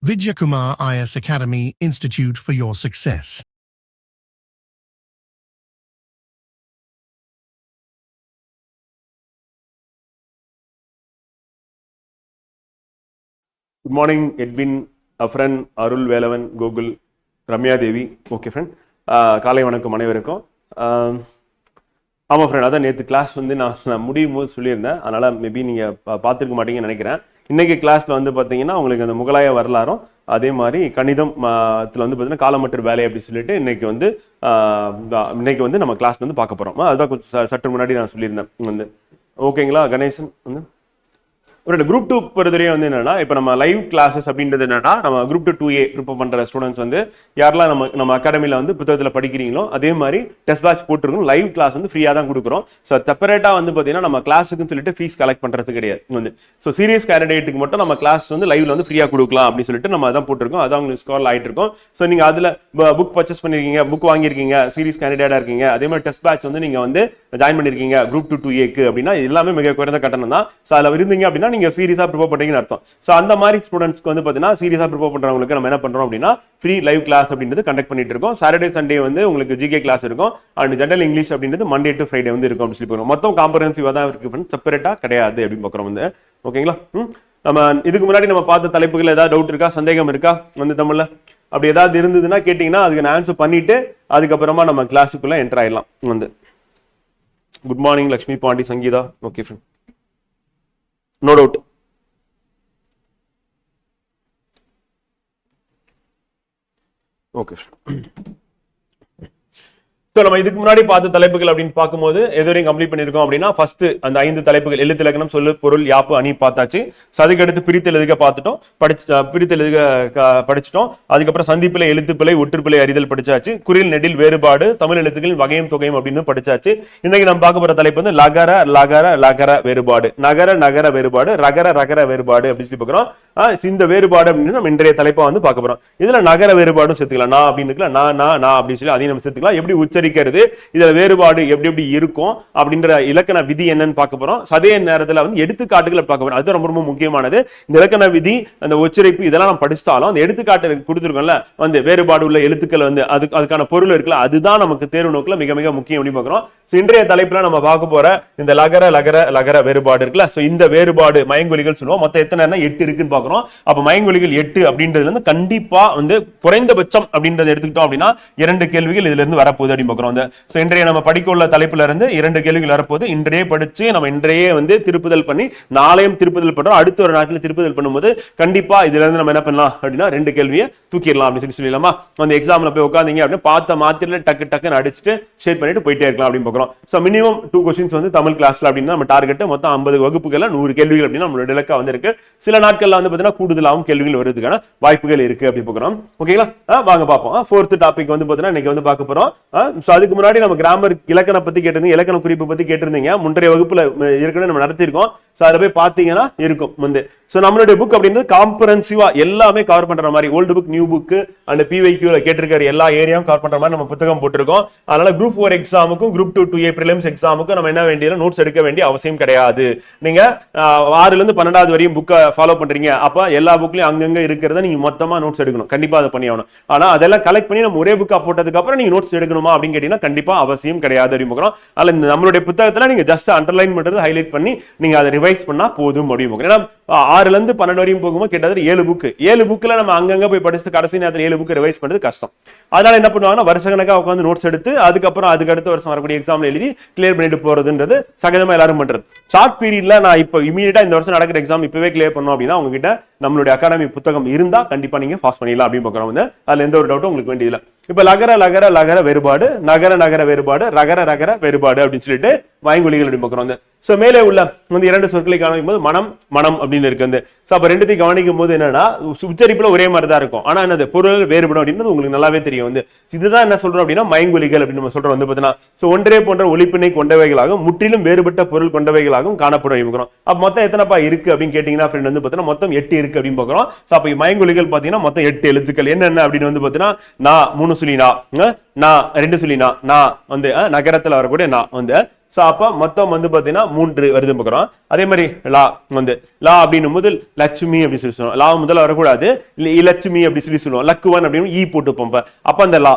Vidyakumar IS Academy Institute for your success. Good morning, Edwin, Afran, Arul Velavan, Google, Ramya Devi. Okay, friend. காலை வணக்கம் அனைவருக்கும். ஆமாம் friend, அதான் நேற்று class வந்து நான் முடியும் போது சொல்லியிருந்தேன். அதனால் மேபி நீங்கள் பார்த்துருக்க மாட்டீங்கன்னு நினைக்கிறேன். இன்றைக்கி கிளாஸில் வந்து பார்த்தீங்கன்னா உங்களுக்கு அந்த முகலாய வரலாறும் அதே மாதிரி கணிதம் இதில் வந்து பார்த்தீங்கன்னா காலமற்ற வேலை அப்படி சொல்லிட்டு இன்னைக்கு வந்து நம்ம கிளாஸ் வந்து பார்க்க போகிறோம். அதுதான் கொஞ்சம் சற்று முன்னாடி நான் சொல்லியிருந்தேன் வந்து. ஓகேங்களா கணேசன் வந்து ஒரு குரூப் 2 பொறுத்தவரையும் வந்து என்னன்னா, இப்போ நம்ம லைவ் கிளாஸஸ் அப்படின்றது என்னன்னா, நம்ம குரூப் 2A ப்ரிப்பேர் பண்ற ஸ்டூடெண்ட்ஸ் வந்து யாரெல்லாம் நம்ம அகாடமியில் வந்து புத்தகத்தில் படிக்கிறீங்களோ அதே மாதிரி டெஸ்ட் பேட்ச் போட்டுருக்கோம். லைவ் கிளாஸ் வந்து ஃப்ரீயாக தான் கொடுக்குறோம். ஸோ செப்பரேட்டாக வந்து பார்த்தீங்கன்னா நம்ம கிளாஸுக்குன்னு சொல்லிட்டு ஃபீஸ் கலெக்ட் பண்ணுறது கிடையாது வந்து. ஸோ சீரியஸ் கேண்டிடேட்டுக்கு மட்டும் நம்ம கிளாஸ் வந்து லைவ்ல வந்து ஃப்ரீயாக கொடுக்கலாம் அப்படின்னு சொல்லிட்டு நம்ம அதான் போட்டிருக்கோம். அதான் உங்களுக்கு ஸ்கால் ஆகிட்டு இருக்கோம். ஸோ நீங்கள் அதில் புக் பர்ச்சேஸ் பண்ணிருக்கீங்க, புக் வாங்கியிருக்கீங்க, சீரியஸ் கேண்டிடேட்டாக இருக்கீங்க, அதே மாதிரி டெஸ்ட் பேட்ச் வந்து நீங்கள் வந்து ஜாயின் பண்ணியிருக்கீங்க குரூப் 2A அப்படின்னா எல்லாமே மிக குறைந்த கட்டணம் தான். ஸோ அதில் இருந்தீங்க அப்படின்னா நீங்கள் சீரியஸாக ப்ரிப்பேர் பண்றீங்கன்னு அர்த்தம். சோ அந்த மாதிரி ஸ்டூடண்ட்ஸ்க்கு வந்து பாத்தீங்கன்னா சீரியஸா ப்ரிப்பேர் பண்றவங்களுக்கு நம்ம என்ன பண்றோம் அப்படின்னா ஃப்ரீ லைவ் கிளாஸ் அப்படின்றது கண்டக்ட் பண்ணிட்டு இருக்கோம். சாட்டர்டே சண்டே வந்து உங்களுக்கு ஜிகே கிளாஸ் இருக்கும். அண்ட் ஜெனரல் இங்கிலீஷ் அப்படின்றது மண்டே டு ஃப்ரைடே வந்து இருக்கும் அப்படின்னு சொல்லி போறோம். மொத்தம் காம்பரன்சிவா தான் இருக்கு, செப்பரேட்டா கிடையாது அப்படின்னு பார்க்குறோம் வந்து. ஓகேங்களா? நம்ம இதுக்கு முன்னாடி நம்ம பார்த்த தலைப்புகள் ஏதாவது டவுட் இருக்கா, சந்தேகம் இருக்கா வந்து தமிழ்ல? அப்படி ஏதாவது இருந்ததுன்னா கேட்டீங்கன்னா அதுக்கு நான் ஆன்சர் பண்ணிட்டு அதுக்கப்புறமா நம்ம கிளாஸுக்குள்ள என்டர் ஆயிடலாம் வந்து. Good morning Lakshmi Pandi Sangeetha. Okay friend, no doubt. Okay. So நம்ம இதுக்கு முன்னாடி பார்த்த தலைப்புகள் அப்படின்னு பார்க்கும்போது எதுவரையும் கம்ப்ளீட் பண்ணியிருக்கோம் அப்படின்னா, ஃபர்ஸ்ட் அந்த 5 தலைப்புகள் எழுத்து, இலக்கணம், சொல்லு, பொருள், யாப்பு, அணி பார்த்தாச்சு. அதுக்கடுத்து பிரித்தல் எழுதுக பார்த்துட்டோம், பிரித்தல் எழுதுக படிச்சுட்டோம். அதுக்கப்புறம் சந்திப்பிலை, எழுத்துப்பிழை, ஒற்றுப்பிழை அறிதல் படிச்சாச்சு. குறில், நெடில், வேறுபாடு, தமிழ் எழுத்துக்களின் வகையும் தொகையும் அப்படின்னு படிச்சாச்சு. இன்னைக்கு நம்ம பார்க்க போற தலைப்பு வந்து லகர லகர லகர வேறுபாடு, நகர நகர வேறுபாடு, ரகர ரகர வேறுபாடு அப்படின்னு சொல்லி பார்க்குறோம். இந்த வேறுபாடு அப்படின்னு நம்ம இன்றைய தலைப்பா வந்து பார்க்க போறோம். இதுல நகர வேறுபாடும் சேர்த்துக்கலாம், நான் அப்படின்னு இருக்கலாம், நான் அப்படின்னு சொல்லி அதையும் நம்ம சேர்த்துக்கலாம். எப்படி உச்சரிக்கிறது, இதுல வேறுபாடு எப்படி எப்படி இருக்கும் அப்படின்ற இலக்கண விதி என்னன்னு பார்க்க போறோம். அதே நேரத்தில் வந்து எடுத்துக்காட்டுகளை பார்க்க போறோம். அது ரொம்ப ரொம்ப முக்கியமானது. இந்த இலக்கண விதி, அந்த உச்சரிப்பு இதெல்லாம் நம்ம படிச்சாலும் அந்த எடுத்துக்காட்டு கொடுத்துருக்கோம்ல வந்து வேறுபாடு உள்ள எழுத்துக்கள் வந்து அதுக்கான பொருள் இருக்குல்ல, அதுதான் நமக்கு தேர்வு நோக்கில் மிக மிக முக்கியம் அப்படின்னு பார்க்கிறோம். இன்றைய தலைப்புல நம்ம பார்க்க போற இந்த லகர லகர லகர வேறுபாடு இருக்குல்ல, இந்த வேறுபாடு மயங்கொலிகள் சொல்லுவோம். மொத்தம் எத்தனை 8 இருக்குன்னு பார்க்கிறோம். அப்ப மயங்கொலிகள் 8 அப்படின்றதுல இருந்து கண்டிப்பா வந்து குறைந்தபட்சம் அப்படின்றத எடுத்துக்கிட்டோம் அப்படின்னா 2 கேள்விகள் இதுல இருந்து வரப்போகுது அப்படின்னு பார்க்கிறோம். இன்றைய நம்ம படிக்க உள்ள தலைப்புல இருந்து 2 கேள்விகள் வரப்போகுது. இன்றைய படிச்சு நம்ம இன்றையே வந்து திருப்புதல் பண்ணி நாளையும் திருப்புதல் பண்றோம். அடுத்த ஒரு நாட்டில் திருப்புதல் பண்ணும்போது கண்டிப்பா இதுல இருந்து நம்ம என்ன பண்ணலாம் அப்படின்னா 2 கேள்வியை தூக்கிடலாம் அப்படின்னு சொல்லலாமா. அந்த எக்ஸாம்ல போய் உட்காந்தீங்க அப்படின்னு பார்த்த மாத்திர டக்கு டக்குன்னு அடிச்சுட்டு ஷேர் பண்ணிட்டு போயிட்டே இருக்கலாம் அப்படின்னு பார்க்கிறோம். சோ மினிமம் 2 கொஸ்டின்ஸ் வந்து தமிழ் கிளாஸ்ல அப்படின்னா நம்ம டார்கெட் மொத்தம் 50 வகுப்புகள் 100 கேள்விகள் அப்படின்னு நம்மளோட இலக்கா வந்து இருக்கு. சில நாட்கள்ல வந்து பாத்தீங்கன்னா கூடுதலாகவும் கேள்விகள் வருவதற்கான வாய்ப்புகள் இருக்கு அப்படி பார்க்கிறோம். ஓகேங்களா? வாங்க பார்ப்போம். 4th டாபிக் வந்து பாத்தீங்கன்னா இன்னைக்கு வந்து பார்க்க போறோம். அதுக்கு முன்னாடி நம்ம கிராமர் இலக்கண பத்தி கேட்டிருந்தீங்க, இலக்கண குறிப்பு பத்தி கேட்டிருந்தீங்க. முந்தைய வகுப்புல ஏற்கனவே நம்ம நடத்திருக்கோம். சோ அதை போய் பாத்தீங்கன்னா இருக்கும் வந்து. சோ நம்மளுடைய புக் அப்படின்றது காம்பரன்சிவா எல்லாமே கவர் பண்ற மாதிரி old book, new book and PYQல கேட்டிருக்கிற எல்லா ஏரியாவும் கவர் பண்ற மாதிரி நம்ம புத்தகம் போட்டிருக்கோம். அதனால குரூப் 4 எக்ஸாமுக்கும் குரூப் 2A பிரிலிம்ஸ் எக்ஸாமுக்கும் நம்ம என்ன வேண்டிய நோட்ஸ் எடுக்க வேண்டிய அவசியம் கிடையாது. நீங்க 6ல இருந்து 12வது வரையும் புக்கை ஃபாலோ பண்றீங்க, அப்ப எல்லா புக்லயும் அங்கங்க இருக்கிறத நீங்க மொத்தமா நோட்ஸ் எடுக்கணும். கண்டிப்பா அதை பண்ணி ஆகணும். ஆனா அதெல்லாம் கலெக்ட் பண்ணி நம்ம ஒரே புக்கா போட்டதுக்கு அப்புறம் நீங்க நோட்ஸ் எடுக்கணுமா அப்படின்னு கேட்டீங்கன்னா கண்டிப்பா அவசியம் கிடையாது அப்படின்னு. நம்மளுடைய புத்தகத்துல நீங்க ஜஸ்ட் அண்டர்லைன் பண்றது, ஹைலைட் பண்ணி நீங்க அதை ரிவைஸ் பண்ணா போதும் அப்படின்னு. ஏன்னா 6ல இருந்து 12 வரையும் போகும்போது கிட்டத்தட்ட 7 புக்ல நம்ம அங்கங்க போய் படிச்சு கடைசி நேரத்தில் 7 புக் ரிவைஸ் பண்றது கஷ்டம். அதனால என்ன பண்ணுவாங்கன்னா வருஷ கணக்கா உட்காந்து நோட்ஸ் எடுத்து அதுக்கப்புறம் அதுக்கு அடுத்த வருஷம் வரக்கூடிய எக்ஸாம்ல எழுதி கிளியர் பண்ணிட்டு போறதுன்றது சகஜமா எல்லாரும் பண்றது. ஷார்ட் பீரியட்ல நான் இப்போ இமீடியட்டா இந்த வருஷம் நடக்கிற எக்ஸாம் இப்பவே கிளியர் பண்ணணும் அப்படின்னா உங்ககிட்ட நம்மளுடைய அகாடமி புத்தகம் இருந்தா கண்டிப்பா நீங்க பாஸ் பண்ணிடலாம் அப்படின்னு பார்க்கிறோம் வந்து. அதுல எந்த ஒரு டவுட்டும் உங்களுக்கு வேண்டியதில்லை. இப்ப லகர லகர லகர வேறுபாடு, நகர நகர வேறுபாடு, ரகர ரகர வேறுபாடு அப்படின்னு சொல்லிட்டு வாய்மொழிகள் அப்படின்னு பார்க்கிறோம். சோ மேலே உள்ள வந்து 2 சொற்களை கவனிக்கும் போது மனம் மனம் அப்படின்னு இருக்கு. சோ அப்ப ரெண்டுத்தையும் கவனிக்கும் போது என்னன்னா உச்சரிப்புல ஒரே மாதிரி தான் இருக்கும், ஆனா என்னது பொருள் வேறுபடும் அப்படின்றது உங்களுக்கு நல்லாவே தெரியும் வந்து. இதுதான் என்ன சொல்றோம் அப்படின்னா மயங்கொலிகள் அப்படின்னு நம்ம சொல்றோம் வந்து பாத்தீங்கன்னா. சோ ஒன்றே போன்ற ஒலிப்பினை கொண்டவைகளாகவும் முற்றிலும் வேறுபட்ட பொருள் கொண்டவைகளாகவும் காணப்படும் அப்படிங்கிறோம். அப்ப மொத்தம் எத்தனைப்பா இருக்கு அப்படின்னு கேட்டீங்கன்னா ஃப்ரெண்ட் வந்து பாத்தீங்கன்னா மொத்தம் 8 இருக்கு அப்படின்னு பார்க்கிறோம். சோ அப்ப மயங்கொலிகள் பாத்தீங்கன்னா மொத்தம் 8 எழுத்துக்கள் என்னென்ன அப்படின்னு வந்து பாத்தீங்கன்னா நா 3 சொல்லி நா 2 சொல்லி நா வந்து நகரத்துல வரக்கூடிய நா வந்து. சோ அப்ப மொத்தம் வந்து பாத்தீங்கன்னா 3 வருது பார்க்கிறோம். அதே மாதிரி லா வந்து லா அப்படின்னும் போது லட்சுமி அப்படி சொல்லி சொல்லுவோம். லா முதல்ல வரக்கூடாது, இலட்சுமி அப்படி சொல்லி சொல்லுவோம். லக்குவன் அப்படின்னு ஈ போட்டுப்போம். அப்ப அந்த லா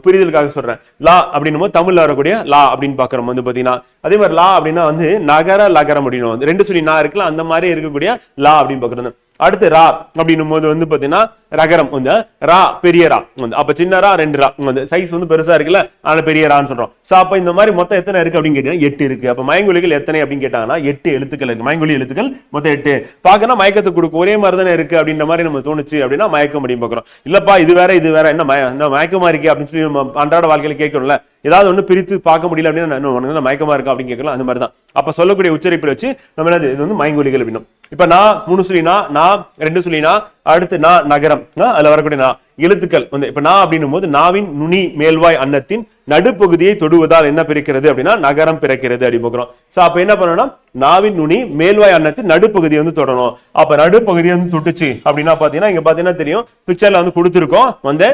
புரிதலுக்காக சொல்றேன். லா அப்படின்னும் போது தமிழ்ல வரக்கூடிய லா அப்படின்னு பாக்குறோம் வந்து பாத்தீங்கன்னா. அதே மாதிரி லா அப்படின்னா வந்து நகர லகரம் அப்படின்னு வந்து 2 சொல்லி நான் இருக்குல்ல அந்த மாதிரி இருக்கக்கூடிய லா அப்படின்னு பாக்குறது. அடுத்து ரா அப்படின்னும் போது வந்து பாத்தீங்கன்னா ரகரம் வந்து ரா பெரிய ரா வந்து அப்ப சின்ன ரா 2 ரா வந்து சைஸ் வந்து பெருசா இருக்குல்ல அதனால பெரிய ரான்னு சொல்றோம். சோ அப்ப இந்த மாதிரி மொத்தம் எத்தனை இருக்கு அப்படின்னு கேட்டீங்கன்னா 8 இருக்கு. அப்ப மயங்கொலிகள் எத்தனை அப்படின்னு கேட்டாங்கன்னா 8 எழுத்துக்கள் இருக்கு. மயங்கொலி எழுத்துக்கள் மொத்தம் 8. பாக்கணும் மயக்கத்தை கொடுக்கும் ஒரே மாதிரி தானே இருக்கு அப்படின்ற மாதிரி நம்ம தோணுச்சு அப்படின்னா மயக்கம் அப்படின்னு பாக்குறோம். இல்லப்பா இது வேற இது வேற என்ன மயக்கமா இருக்கே அப்படின்னு சொல்லி அன்றாட வாழ்க்கையில கேட்கணும்ல. ஏதாவது ஒண்ணு பிரித்து பார்க்க முடியல அப்படின்னா மயக்கமா இருக்கா அப்படின்னு கேட்கலாம். அந்த மாதிரி தான் அப்ப சொல்லக்கூடிய உச்சரிப்பில் வச்சு நம்ம என்னது இது வந்து மயங்கொலிகள் அப்படின்னும். இப்ப நான் 3 சொல்லினா நான் 2 சொல்லினா அடுத்து நான் நகரம் அதுல வரக்கூடிய நான் எழுத்துக்கள் வந்து இப்ப நான் அப்படின்னும் போது நாவின் நுனி மேல்வாய் அன்னத்தின் நடுப்பகுதியை தொடுவதால் என்ன பிறக்கிறது அப்படின்னா நகரம் பிறக்கிறது அப்படி போகிறோம். சோ அப்ப என்ன பண்ணணும் நாவின் நுனி மேல்வாய் அன்னத்தின் நடுப்பகுதியை வந்து தொடணும். அப்ப நடுப்பகுதியை வந்து தொட்டுச்சு அப்படின்னா பாத்தீங்கன்னா இங்க பாத்தீங்கன்னா தெரியும் பிக்சர்ல வந்து கொடுத்துருக்கோம் வந்து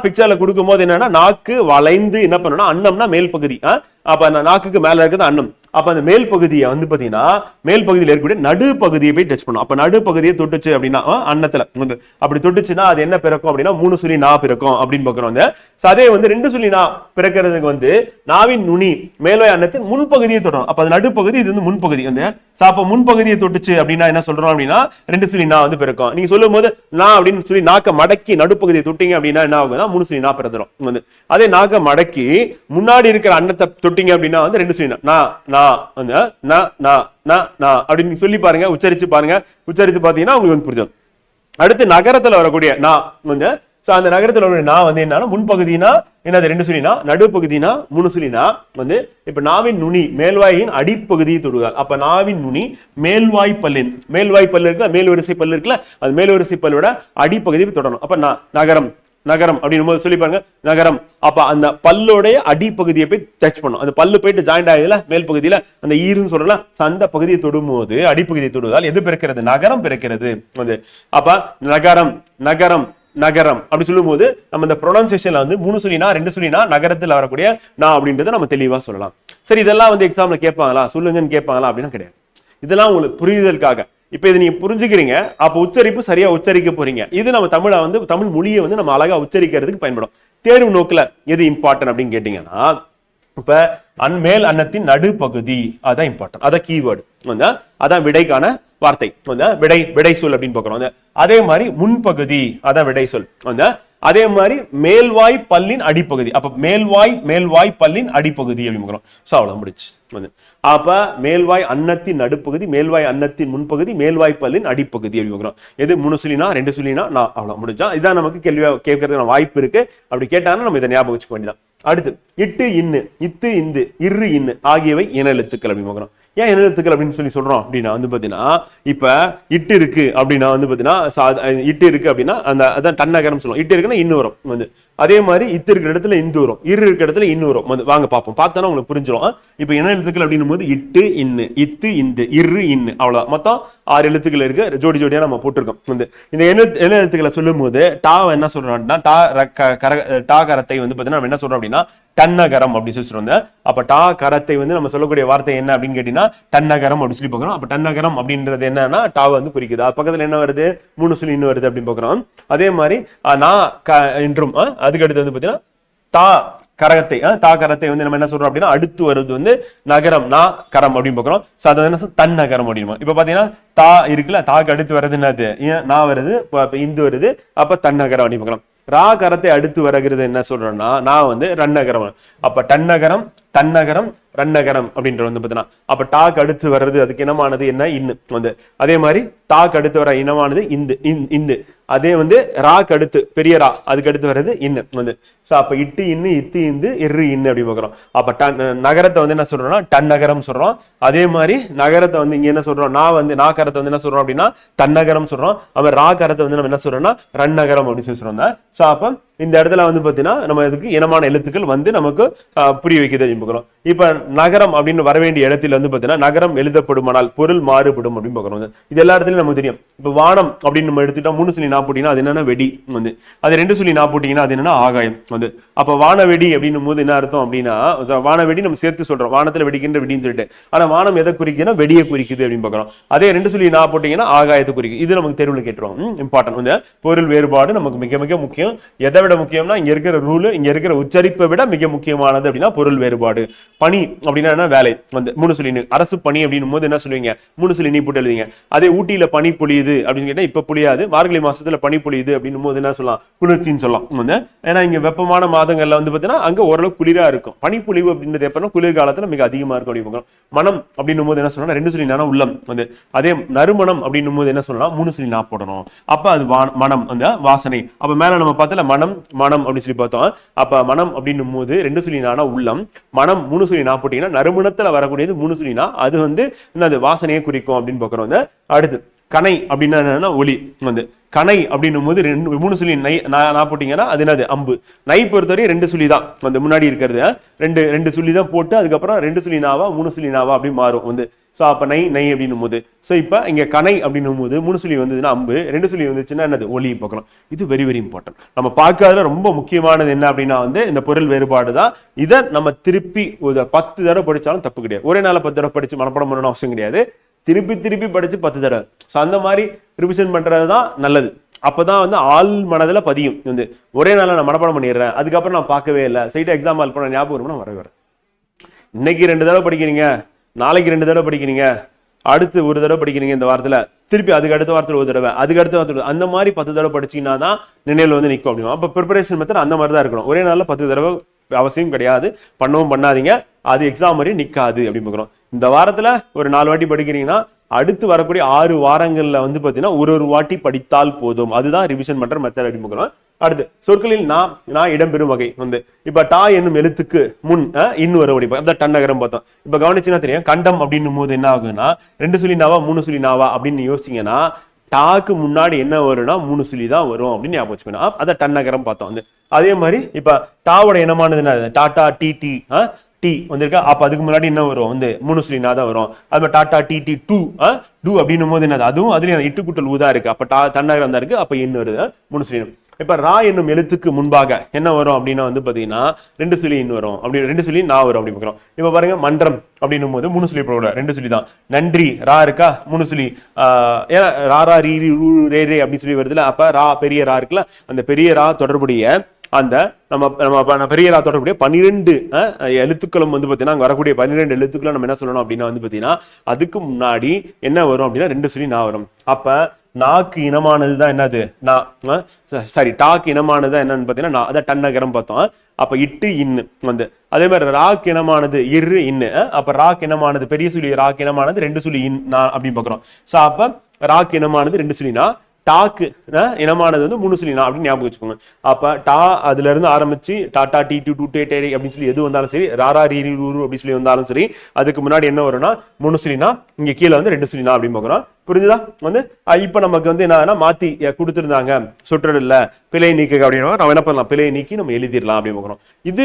பிக்சர்ல கொடுக்கும் போது என்னன்னா நாக்கு வளைந்து என்ன பண்ணணும் அன்னம்னா மேல் பகுதி அப்ப நாக்குக்கு மேல இருக்கிறது அன்னம். அப்ப அந்த மேல் பகுதியை வந்து பாத்தீங்கன்னா மேல் பகுதியில் இருக்கக்கூடிய நடுப்பகுதியை போய் டச் பண்ணும். அப்ப நடுப்பகுதியை தொட்டுச்சு அப்படின்னா அன்னத்துல வந்து அப்படி தொட்டுச்சுன்னா அது என்ன பிறக்கும் அப்படின்னா 3 சொல்லி நா பிறக்கும் அப்படின்னு பாக்குறோம். அதே வந்து 2 சொல்லி நா பிறக்கிறதுக்கு வந்து நாவின் நுனி மேல்வாய் அன்னத்தின் முன்பகுதியை தொடரும். அப்ப அது நடுப்பகுதி இது வந்து முன்பகுதி வந்து அப்ப முன்பகுதியை தொட்டுச்சு அப்படின்னா என்ன சொல்றோம் அப்படின்னா 2 சொல்லி நா வந்து பிறக்கும். நீங்க சொல்லும் போது நான் அப்படின்னு சொல்லி நாக்க மடக்கி நடுப்பகுதியை தொட்டிங்க அப்படின்னா என்ன ஆகுதுன்னா 3 சொல்லி நா பிறந்துரும் வந்து. அதே நாக்க மடக்கி முன்னாடி இருக்கிற அன்னத்தை தொட்டிங்க அப்படின்னா வந்து 2 சொல்லி நா அப்படின்னு சொல்லி பாருங்க, உச்சரிச்சு பாருங்க. உச்சரித்து பாத்தீங்கன்னா உங்களுக்கு வந்து புரியும். அடுத்து நகரத்துல வரக்கூடிய நான் வந்து அந்த நகரத்துல வரக்கூடிய நான் வந்து என்னன்னா முன்பகுதினா என்னது 2 சொல்லினா நடுப்பகுதினா 3 சொல்லினா வந்து இப்ப நாவின் நுனி மேல்வாயின் அடிப்பகுதியை தொடுவார். அப்ப நாவின் நுனி மேல்வாய் பல்லின் மேல்வாய் பல்லு இருக்குல்ல மேல் வரிசை பல்லு இருக்குல்ல அது மேல் வரிசை பல்லோட அடிப்பகுதியை தொடரும். அப்ப நகரம் நகரம் அப்படின்னு சொல்லி பாருங்க நகரம். அப்ப அந்த பல்லுடைய அடிப்பகுதியை போய் டச் பண்ணும். அந்த பல்லு போயிட்டு ஜாயிண்ட் ஆகுதுல மேல் பகுதியில அந்த ஈருன்னு சொல்லலாம் அந்த பகுதியை தொடும் போது அடிப்பகுதியை தொடுவதால் எது பிறக்கிறது நகரம் பிறக்கிறது வந்து. அப்ப நகரம் நகரம் நகரம் அப்படி சொல்லும் போது நம்ம இந்த ப்ரொனன்சியேஷன்ல வந்து 3 சொல்லினா 2 சொல்லினா நகரத்தில் வரக்கூடிய நான் அப்படின்றத நம்ம தெளிவா சொல்லலாம். சரி இதெல்லாம் வந்து எக்ஸாம்ல கேட்பாங்களா சொல்லுங்கன்னு கேட்பாங்களா அப்படின்னா கிடையாது. இதெல்லாம் உங்களுக்கு புரிதலுக்காக இப்ப இதை நீங்க புரிஞ்சுக்கிறீங்க. அப்ப உச்சரிப்பு சரியா உச்சரிக்க போறீங்க. இது நம்ம தமிழை வந்து தமிழ் மொழியை வந்து நம்ம அழகா உச்சரிக்கிறதுக்கு பயன்படும். தேர்வு நோக்குல எது இம்பார்ட்டன்ட் அப்படின்னு கேட்டீங்கன்னா இப்ப மேல் அன்னத்தின் நடுப்பகுதி அதான் இம்பார்ட்டன்ட். அதான் கீவேர்டு அதான் விடைக்கான வார்த்தை விடை விடை சொல் அப்படின்னு பாக்குறோம். அதே மாதிரி முன்பகுதி அதான் விடை சொல். அதே மாதிரி மேல்வாய் பல்லின் அடிப்பகுதி அப்ப மேல்வாய் பல்லின் அடிப்பகுதி அப்படின்னு சோ அவ்வளவு முடிச்சு அப்ப மேல்வாய் அன்னத்தின் நடுப்பகுதி மேல்வாய் அன்னத்தின் முன்பகுதி மேல்வாய் பல்லின் அடிப்பகுதி அப்படின்னு எது 3 சொல்லினா 2 சொல்லினா நான் அவ்வளவு முடிஞ்சா இதான் நமக்கு கேள்வியா கேட்கறதுக்கு வாய்ப்பு இருக்கு. அப்படி கேட்டாங்கன்னா நம்ம இதை ஞாபகம் வச்சுக்க வேண்டியதான். அடுத்து இட்டு இன்னு இத்து இந்து இரு இன்னு ஆகியவை இன எழுத்துக்கள் அப்படின்னு பாக்குறோம். ஏன் இன எழுத்துக்கள் அப்படின்னு சொல்லி சொல்றோம் அப்படின்னா வந்து பாத்தீங்கன்னா இப்ப இட்டு இருக்கு அப்படின்னா வந்து பாத்தீங்கன்னா இட்டு இருக்கு அப்படின்னா அந்த அதான் தன்னகரம் சொல்லுவோம். இட்டு இருக்குன்னா இன்னும் வரும் வந்து. அதே மாதிரி இத்து இருக்கிற இடத்துல இந்து வரும் இரு இருக்கிற இடத்துல இன்னும் வரும் வந்து. வாங்க பார்ப்போம் பார்த்தோன்னா உங்களுக்கு புரிஞ்சிடும். இப்ப இன எழுத்துக்கள் அப்படின்னும் போது இட்டு இன்னு இத்து இந்து இரு இன்னு அவ்வளவு மொத்தம் 6 எழுத்துக்கள் இருக்கு. ஜோடி ஜோடியா நம்ம போட்டிருக்கோம் வந்து. இந்த இன எழுத்துக்களை சொல்லும் போது டா என்ன சொல்றோம் அப்படின்னா டா கரத்தை வந்து பாத்தீங்கன்னா நம்ம என்ன சொல்றோம் அப்படின்னா டன்னகரம் அப்படின்னு சொல்லி சொல்றோம். அப்ப டா கரத்தை வந்து நம்ம சொல்லக்கூடிய வார்த்தை என்ன அப்படின்னு கேட்டீங்கன்னா டன்னகரம் அப்படின்னு சொல்லி பாக்குறோம். அப்ப டன்னகரம் அப்படின்றது என்னன்னா டாவை வந்து குறிக்குது. பக்கத்துல என்ன வருது 3 சொல்லி இன்னும் வருது அப்படின்னு பாக்குறோம். அதே மாதிரி நான் என்றும் அதுக்கு அடுத்து வந்து பாத்தீங்கன்னா தா கரத்தை வந்து நம்ம என்ன சொல்றோம் அப்படின்னா அடுத்து வருது வந்து நகரம் நான் கரம் அப்படின்னு பாக்குறோம். என்ன தன்னகரம் அப்படின்னு இப்ப பாத்தீங்கன்னா தா இருக்குல்ல தாக்கு அடுத்து வருது என்னது நான் வருது இந்து வருது அப்ப தன்னகரம் அப்படின்னு பாக்கலாம். ரா கரத்தை அடுத்து வருகிறது என்ன சொல்றோம்னா நான் வந்து ரன்னகரம். அப்ப டன்னகரம் தன்னகரம் ரன்னகரம் அப்படின்ற வந்து பாத்தீங்கன்னா அப்ப டாக்கு அடுத்து வர்றது அதுக்கு இனமானது என்ன இன்னு வந்து. அதே மாதிரி தாக்கு அடுத்து வர இனமானது இந்து. அதே வந்து ராக்கு அடுத்து பெரிய ரா அதுக்கு அடுத்து வர்றது இன்னு வந்து. சோ அப்ப இட்டு இன்னு இத்து இந்து இரு இன்னு அப்படி பாக்குறோம். அப்ப நகரத்தை வந்து என்ன சொல்றோம்னா டன்னகரம் சொல்றோம். அதே மாதிரி நகரத்தை வந்து இங்க என்ன சொல்றோம் நான் கரத்தை வந்து என்ன சொல்றோம் அப்படின்னா தன்னகரம் சொல்றோம். அப்ப ரா கரத்தை வந்து நம்ம என்ன சொல்றோம்னா ரன்னகரம் அப்படின்னு சொல்லி சொல்றோம். சோ அப்ப இந்த இடத்துல வந்து பாத்தீங்கன்னா நம்ம இதுக்கு இனமான எழுத்துக்கள் வந்து நமக்கு புரிய வைக்கிறது அப்படின்னு பார்க்கிறோம். இப்ப நகரம் அப்படின்னு வர வேண்டிய இடத்துல வந்து பாத்தீங்கன்னா நகரம் எழுதப்படுமானால் பொருள் மாறுபடும் அப்படின்னு பார்க்கிறோம். இது எல்லா இடத்துலயும் நமக்கு தெரியும். இப்ப வானம் அப்படின்னு நம்ம எடுத்துட்டா 3 சொல்லி நா போட்டீங்கன்னா அது என்னன்னா வெடி வந்து, அது 2 சொல்லி நா போட்டீங்கன்னா அது என்னன்னா ஆகாயம் வந்து. அப்ப வானவெடி அப்படின்னும் போது என்ன அர்த்தம் அப்படின்னா வானவெடி நம்ம சேர்த்து சொல்றோம், வானத்துல வெடிக்கின்ற வெடின்னு சொல்லிட்டு. ஆனா வானம் எதை குறிக்குதுன்னா வெடியை குறிக்குது அப்படின்னு பார்க்கிறோம். அதே 2 சொல்லி நா போட்டீங்கன்னா ஆகாயத்தை குறிக்குது. இது நமக்கு தெருவில் கேட்டுருவோம். இம்பார்ட்டன்ட் வந்து பொருள் வேறுபாடு நமக்கு மிக மிக முக்கியம். எதை விட முக்கியம்னா இங்க இருக்கிற ரூல், இங்க இருக்கிற உச்சரிப்பை விட மிக முக்கியமானது அப்படின்னா பொருள் வேறுபாடு. பணி அப்படின்னா என்ன, வேலை வந்து 3 சொல்லி நி. அரசு பணி அப்படின்னும் போது என்ன சொல்லுவீங்க, 3 சொல்லி நீ போட்டு எழுதிங்க. அதே ஊட்டியில பனி பொழியுது அப்படின்னு கேட்டா இப்ப பொழியாது, மார்கழி மாசத்துல பனி பொழியுது அப்படின்னும் போது என்ன சொல்லலாம், குளிர்ச்சின்னு சொல்லலாம் வந்து. ஏன்னா இங்க வெப்பமான மாதங்கள்ல வந்து பாத்தீங்கன்னா அங்க ஓரளவு குளிரா இருக்கும். பனிப்பொழிவு அப்படின்றது எப்பன்னா குளிர்காலத்துல மிக அதிகமா இருக்கும் அப்படின்னு. மனம் அப்படின்னும் போது என்ன சொல்லலாம், 2 சொல்லி நானா உள்ளம் வந்து. அதே நறுமணம் அப்படின்னும் போது என்ன சொல்லலாம், 3 சொல்லி நா போடணும். அப்ப அது மனம் அந்த வாசனை. அப்ப மேல நம்ம பார்த்தல மனம் மனம் அப்படின்னு சொல்லி பார்த்தோம். அப்ப மனம் அப்படின்னும் போது 2 சொல்லி நானா உள்ளம், மனம் 3 சொல்லி நா போட்டீங்கன்னா நறுமணத்துல வரக்கூடியது 3 சொல்லி நா, அது வந்து என்னது வாசனையை குறிக்கும் அப்படின்னு பார்க்கிறோம். அடுத்து கனை அப்படின்னா என்னன்னா ஒளி வந்து. கனை அப்படின்னும் போது 3 சொல்லி நை நா போட்டீங்கன்னா அது என்னது அம்பு. நை பொறுத்தவரை 2 சொல்லி தான் வந்து முன்னாடி இருக்கிறது, ரெண்டு சொல்லி தான் போட்டு அதுக்கப்புறம் 2 சொல்லி நாவா 3 சொல்லி நாவா அப்படி மாறும் வந்து. ஸோ அப்ப நை நை அப்படின்னும் போது, ஸோ இப்ப இங்க கனை அப்படின்னும் போது 3 சொல்லி வந்ததுன்னா அம்பு, 2 சொல்லி வந்துச்சுன்னா என்னது ஒளி பார்க்கலாம். இது வெரி வெரி இம்பார்ட்டன்ட். நம்ம பார்க்காததுல ரொம்ப முக்கியமானது என்ன அப்படின்னா வந்து இந்த பொருள் வேறுபாடு தான். இதை நம்ம திருப்பி 10 தடவை படிச்சாலும் தப்பு கிடையாது. ஒரே நாள் 10 தடவை படிச்சு மனப்பாடம் பண்ணணும் அவசியம் கிடையாது. திருப்பி திருப்பி படிச்சு 10 தடவை அந்த மாதிரி ரிவிஷன் பண்றதுதான் நல்லது. அப்பதான் வந்து ஆள் மனதில் பதியும் வந்து. ஒரே நாள் நான் மனப்பாடம் பண்ணிடுறேன், அதுக்கப்புறம் நான் பார்க்கவே இல்லை, சைட்டா எக்ஸாம் ஆல் பண்ண ஞாபகம் வரும்னா வரவே. இன்னைக்கு 2 தடவை படிக்கிறீங்க, நாளைக்கு 2 தடவை படிக்கிறீங்க, அடுத்து 1 தடவை படிக்கிறீங்க இந்த வாரத்துல, திருப்பி அதுக்கு அடுத்த வாரத்தில் 1 தடவை, அதுக்கு அடுத்த வாரத்தில் அந்த மாதிரி 10 தடவை படிச்சீங்கன்னா தான் நினைவில் வந்து நிற்கும் அப்படின்னா. அப்போ ப்ரிப்பரேஷன் மெத்தட் அந்த மாதிரி தான் இருக்கணும். ஒரே நாளில் 10 தடவை அவசியம் கிடையாது, பண்ணவும் பண்ணாதீங்க, அது எக்ஸாம் மாதிரி நிற்காது அப்படின்னு பார்க்குறோம். இந்த வாரத்தில் ஒரு 4 வாட்டி படிக்கிறீங்கன்னா அடுத்து வரக்கூடிய 6 வாரங்கள்ல வந்து பார்த்தீங்கன்னா ஒரு வாட்டி படித்தால் போதும். அதுதான் ரிவிஷன் பண்ற மெத்தட் அப்படின்னு பார்க்குறோம். அடுத்து சொற்களில் நான் இடம்பெறும் வகை வந்து. இப்ப டா என்னும் எழுத்துக்கு முன் இன்னொரு வடி அதான் டன்னகரம் பார்த்தோம். இப்ப கவனிச்சுன்னா தெரியும், கண்டம் அப்படின்னும் போது என்ன ஆகுதுன்னா 2 சொல்லி நாவா 3 சொல்லி நாவா அப்படின்னு யோசிச்சீங்கன்னா டாக்கு முன்னாடி என்ன வரும்னா 3 சொல்லி தான் வரும் அப்படின்னு ஞாபகம் வச்சுக்கணும். அதை டன்னகரம் பார்த்தோம் வந்து. அதே மாதிரி இப்ப டாவோட இனமானது என்ன, டாடா டி டி டி வந்திருக்கா. அப்ப அதுக்கு முன்னாடி என்ன வரும் வந்து 3 சொல்லி நா தான் வரும். அது மாதிரி டாடா டி டி டூ டூ அப்படின்னும் போது என்னது, அதுவும் அதுலயும் இட்டு கூட்டல் ஊதா இருக்கு. அப்ப டன்னகரம் தான் இருக்கு, அப்ப என்ன வருது 3 சொல்லி. இப்ப ரா என்னும் எழுத்துக்கு முன்பாக என்ன வரும் அப்படின்னா வந்து பாத்தீங்கன்னா 2 சொல்லி இன் வரும், அப்படி 2 சொல்லி நா வரும் அப்படி பார்க்கிறோம். இப்ப பாருங்க மன்றம் அப்படின்னும் போது 3 சொல்லி போட 2 சொல்லி தான். நன்றி ரா இருக்கா 3 சொல்லி, ஏன்னா ரா ரா ரீ ரூ ரே ரே அப்படின்னு சொல்லி வருதுல. அப்ப ரா பெரிய ரா இருக்குல்ல, அந்த பெரிய ரா தொடர்புடைய அந்த நம்ம பெரிய ரா தொடர்புடைய 12 எழுத்துக்களும் வந்து பாத்தீங்கன்னா அங்க வரக்கூடிய 12 எழுத்துக்களும் நம்ம என்ன சொல்லணும் அப்படின்னா வந்து பாத்தீங்கன்னா அதுக்கு முன்னாடி என்ன வரும் அப்படின்னா 2 சொல்லி நா வரும். அப்ப நாக்கு இனமானதுதான் என்னது சாரி டாக்கு இனமானது என்னன்னு பாத்தீங்கன்னா அதான் டன்னகரம் பார்த்தோம். அப்ப இட்டு இன்னு வந்து. அதே மாதிரி ராக் இனமானது இரு இன்னு. அப்ப ராக் இனமானது பெரிய சொல்லி ராக் இனமானது 2 சொல்லி இன் நான் அப்படின்னு பாக்குறோம். சோ அப்ப ராக் இனமானது 2 சொல்லி நா, டாக்கு இனமானது வந்து 3 சொல்லி நா அப்படின்னு ஞாபகம் வச்சுக்கோங்க. அப்ப டா அதுல இருந்து ஆரம்பிச்சு டாடா டி டு டே டே அப்படின்னு சொல்லி எது வந்தாலும் சரி, ராரா ரீ ரீ ரூ அப்படின்னு சொல்லி வந்தாலும் சரி, அதுக்கு முன்னாடி என்ன வரும்னா 3 சொல்லி நா, இங்க கீழே வந்து 2 சொல்லி நா அப்படின்னு பாக்குறோம். புரிஞ்சுதா வந்து. இப்ப நமக்கு வந்து என்ன மாத்தி கொடுத்துருந்தாங்க சொற்றொடர்ல பிழை நீக்க அப்படின்னா நம்ம என்ன பண்ணலாம், பிழை நீக்கி நம்ம எழுதிடலாம் அப்படின்னு பாக்குறோம். இது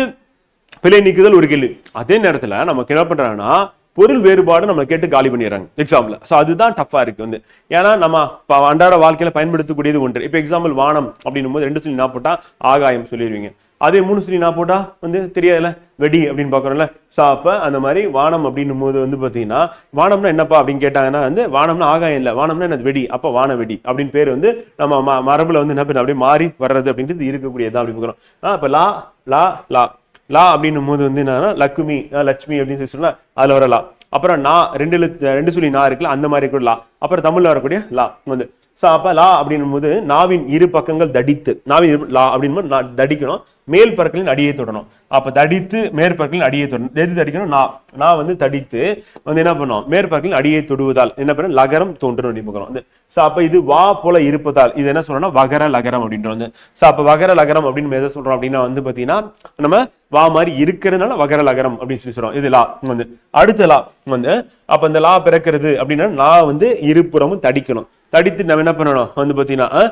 பிழை நீக்குதல் ஒரு கேள்வி. அதே நேரத்துல நமக்கு என்ன பண்றாங்கன்னா பொருள் வேறுபாடு நம்ம கேட்டு காலி பண்ணிடுறாங்க எக்ஸாம்ல. ஸோ அதுதான் டஃபா இருக்கு வந்து. ஏன்னா நம்ம அன்றாட வாழ்க்கையில பயன்படுத்தக்கூடியது ஒன்று. இப்போ எக்ஸாம்பிள் வானம் அப்படின்னும் போது 2 சொல்லி நா போட்டா ஆகாயம் சொல்லிடுவீங்க. அதே 3 சொல்லி நா போட்டா வந்து தெரியாதுல வெடி அப்படின்னு பாக்குறோம்ல. ஸோ அப்ப அந்த மாதிரி வானம் அப்படின்னும் போது வந்து பாத்தீங்கன்னா வானம்னா என்னப்பா அப்படின்னு கேட்டாங்கன்னா வந்து வானம்னா ஆகாயம் இல்லை, வானம்னா என்ன வெடி, அப்ப வான வெடி அப்படின்னு பேர் வந்து நம்ம மரபுல வந்து என்ன அப்படியே மாறி வர்றது அப்படின்றது இருக்கக்கூடியதான் அப்படி பாக்குறோம். இப்ப லா லா லா லா அப்படின்னும் போது வந்து என்னன்னா லக்குமி லட்சுமி அப்படின்னு சொல்லி சொல்லலாம், அதுல வர லா. அப்புறம் நா 2 சொல்லி நா இருக்குல்ல, அந்த மாதிரி கூட லா. அப்புறம் தமிழ்ல வரக்கூடிய லா வந்து. சோ அப்ப லா அப்படின்னும் போது நாவின் இரு பக்கங்கள் தடித்து, நாவின் லா அப்படின்னு தடிக்கணும், மேல் பற்களின் அடியை தொடணும். அப்ப தடித்து மேற்பற்களின் அடியை தொடணும். எது தடிக்கணும், நான் வந்து தடித்து வந்து என்ன பண்ணும் மேற்பற்களின் அடியை தொடுவதால் என்ன பண்ண லகரம் தோன்றும் அப்படின்னு. சோ அப்ப இது வா போல இருப்பதால் இது என்ன சொல்றோம்னா வகர லகரம் அப்படின்ட்டு வந்து. சோ அப்ப வகர லகரம் அப்படின்னு எதை சொல்றோம் அப்படின்னா வந்து பாத்தீங்கன்னா நம்ம வா மாதிரி இருக்கிறதுனால வகர லகரம் அப்படின்னு சொல்லி சொல்றோம். இது லா வந்து. அடுத்த லா வந்து அப்ப இந்த லா பிறக்கிறது அப்படின்னா நான் வந்து இருபுறமும் தடிக்கணும். தடித்து நம்ம என்ன பண்ணணும் வந்து பாத்தீங்கன்னா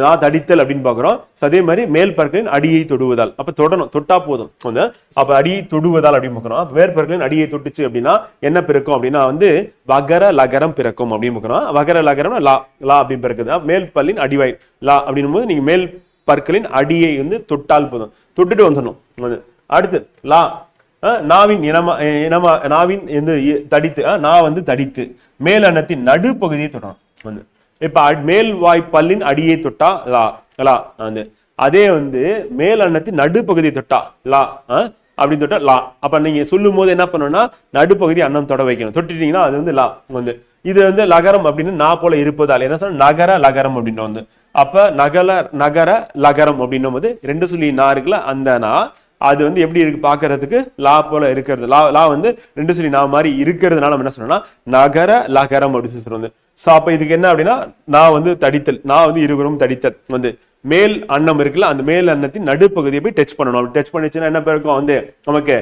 லா தடித்தல் அப்படின்னு பாக்குறோம். அதே மாதிரி மேல் பற்களின் அடியை தொடுவதால், அப்ப தொடணும், தொட்டா போதும் வந்து, அப்ப அடியை தொடுவதால் அப்படின்னு பாக்குறோம். மேற்பற்களின் அடியை தொட்டுச்சு அப்படின்னா என்ன பிறக்கும் அப்படின்னா வந்து வகர லகரம் பிறக்கும் அப்படின்னு பாக்குறோம். வகர லகரம் லா லா அப்படின்னு பிறக்குது. மேல் பல்லின் அடிவாய் லா அப்படின்னும் போது நீங்க மேல் பற்களின் அடியை வந்து தொட்டால் போதும், தொட்டுட்டு வந்துடணும். அடுத்து லா நாவின் நாவின் தடித்து, நான் வந்து தடித்து மேல் அன்னத்தின் நடுப்பகுதியை தொடரும் வந்து. இப்ப மேல் வாய்ப்பல்லின் அடியை தொட்டா லா லா வந்து, அதே வந்து மேல் அன்னத்தின் நடுப்பகுதியை தொட்டா லா அப்படின்னு தொட்டா லா. அப்ப நீங்க சொல்லும் போது என்ன பண்ணணும்னா நடுப்பகுதி அன்னம் தொட வைக்கணும். தொட்டுட்டீங்கன்னா அது வந்து லா வந்து. இது வந்து லகரம் அப்படின்னு நான் போல இருப்பதால் என்ன சொன்ன நகர லகரம் அப்படின்னு வந்து. அப்ப நகர லகரம் அப்படின்னும் போது 2 சொல்லி நா இருக்குல்ல, அந்த நா அது வந்து எப்படி இருக்கு பாக்குறதுக்கு லா போல இருக்கிறது. லா வந்து 2 சொல்லி நா மாதிரி இருக்கிறதுனால நம்ம என்ன சொன்னோம்னா நகர லகரம் அப்படின்னு சொல்றோம். சோ அப்ப இதுக்கு என்ன அப்படின்னா நான் வந்து தடித்தல், நான் வந்து இருவரும் தடித்தல் வந்து மேல் அன்னம் இருக்குல்ல, அந்த மேல் அன்னத்தின் நடுப்பகுதியை போய் டச் பண்ணணும். அப்படி டச் பண்ணிச்சுன்னா என்ன பிறக்கும் வந்து நமக்கு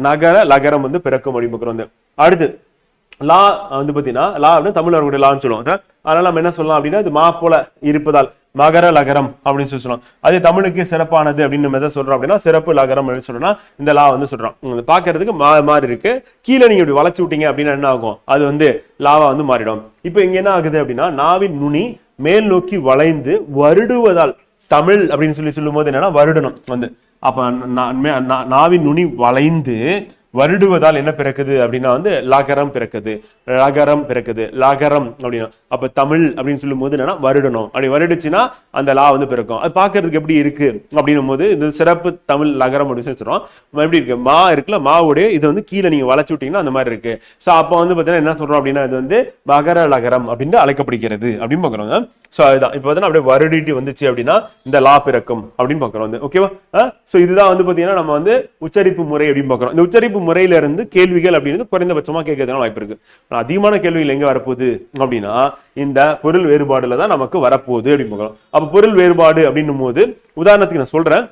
நகர லகரம் வந்து பிறக்கும் அப்படின்னு வந்து. அடுத்து லா வந்து பாத்தீங்கன்னா லா வந்து தமிழ் வரக்கூடிய லான்னு சொல்லுவோம். அதனால நம்ம என்ன சொல்லலாம் அப்படின்னா இது மா போல இருப்பதால் மகர லகரம் அப்படின்னு சொல்லலாம். அதே தமிழுக்கு சிறப்பானது அப்படின்னு நம்ம எதை சொல்றோம் அப்படின்னா சிறப்பு லகரம் அப்படின்னு சொல்றோம்னா இந்த லா வந்து சொல்றோம். பாக்குறதுக்கு மாதிரி இருக்கு, கீழே நீங்க இப்படி வளைச்சு விட்டீங்க அப்படின்னா என்ன ஆகும், அது வந்து லாவா வந்து மாறிடும். இப்ப இங்க என்ன ஆகுது அப்படின்னா நாவின் நுனி மேல் நோக்கி வளைந்து வருடுவதால், தமிழ் அப்படின்னு சொல்லும் போது என்னன்னா வருடணும் வந்து. அப்ப நாவின் நுனி வளைந்து வருடுவதால் என்ன பிறக்குது அப்படின்னா வந்து லகரம் பிறக்குது, லகரம் பிறக்குது, லகரம் அப்படின்னா. அப்ப தமிழ் அப்படின்னு சொல்லும் போது என்னன்னா வருடணும், அப்படி வருடுச்சுன்னா அந்த லா வந்து பிறக்கும். அது பாக்குறதுக்கு எப்படி இருக்கு அப்படின்னும் போது இந்த சிறப்பு தமிழ் லகரம் அப்படின்னு சொல்றோம். எப்படி இருக்கு மா இருக்குல்ல, மாவுடைய இது வந்து கீழே நீங்க வளைச்சு விட்டீங்கன்னா அந்த மாதிரி இருக்கு. சோ அப்ப வந்து பாத்தீங்கன்னா என்ன சொல்றோம் அப்படின்னா இது வந்து மகர லகரம் அப்படின்னு அழைக்கப்படுகிறது அப்படின்னு பாக்குறோங்க. சோ அதுதான் இப்ப வந்து அப்படியே வருடிட்டு வந்துச்சு அப்படின்னா இந்த லா பிறக்கும் அப்படின்னு பாக்குறோம் வந்து. ஓகேவா? சோ இதுதான் வந்து பாத்தீங்கன்னா நம்ம வந்து உச்சரிப்பு முறை அப்படின்னு பாக்குறோம். இந்த உச்சரிப்பு முறையில இருந்து கேள்விகள் அப்படின்னு குறைந்தபட்சமா கேட்கறதுனால வாய்ப்பு இருக்கு. அதிகமான கேள்விகள் எங்க வரப்போகுது அப்படின்னா இந்த பொருள் வேறுபாடுல தான் நமக்கு வரப்போகுது அப்படின்னு பாக்குறோம். அப்ப பொருள் வேறுபாடு அப்படின்னும் போது உதாரணத்துக்கு நான் சொல்றேன்,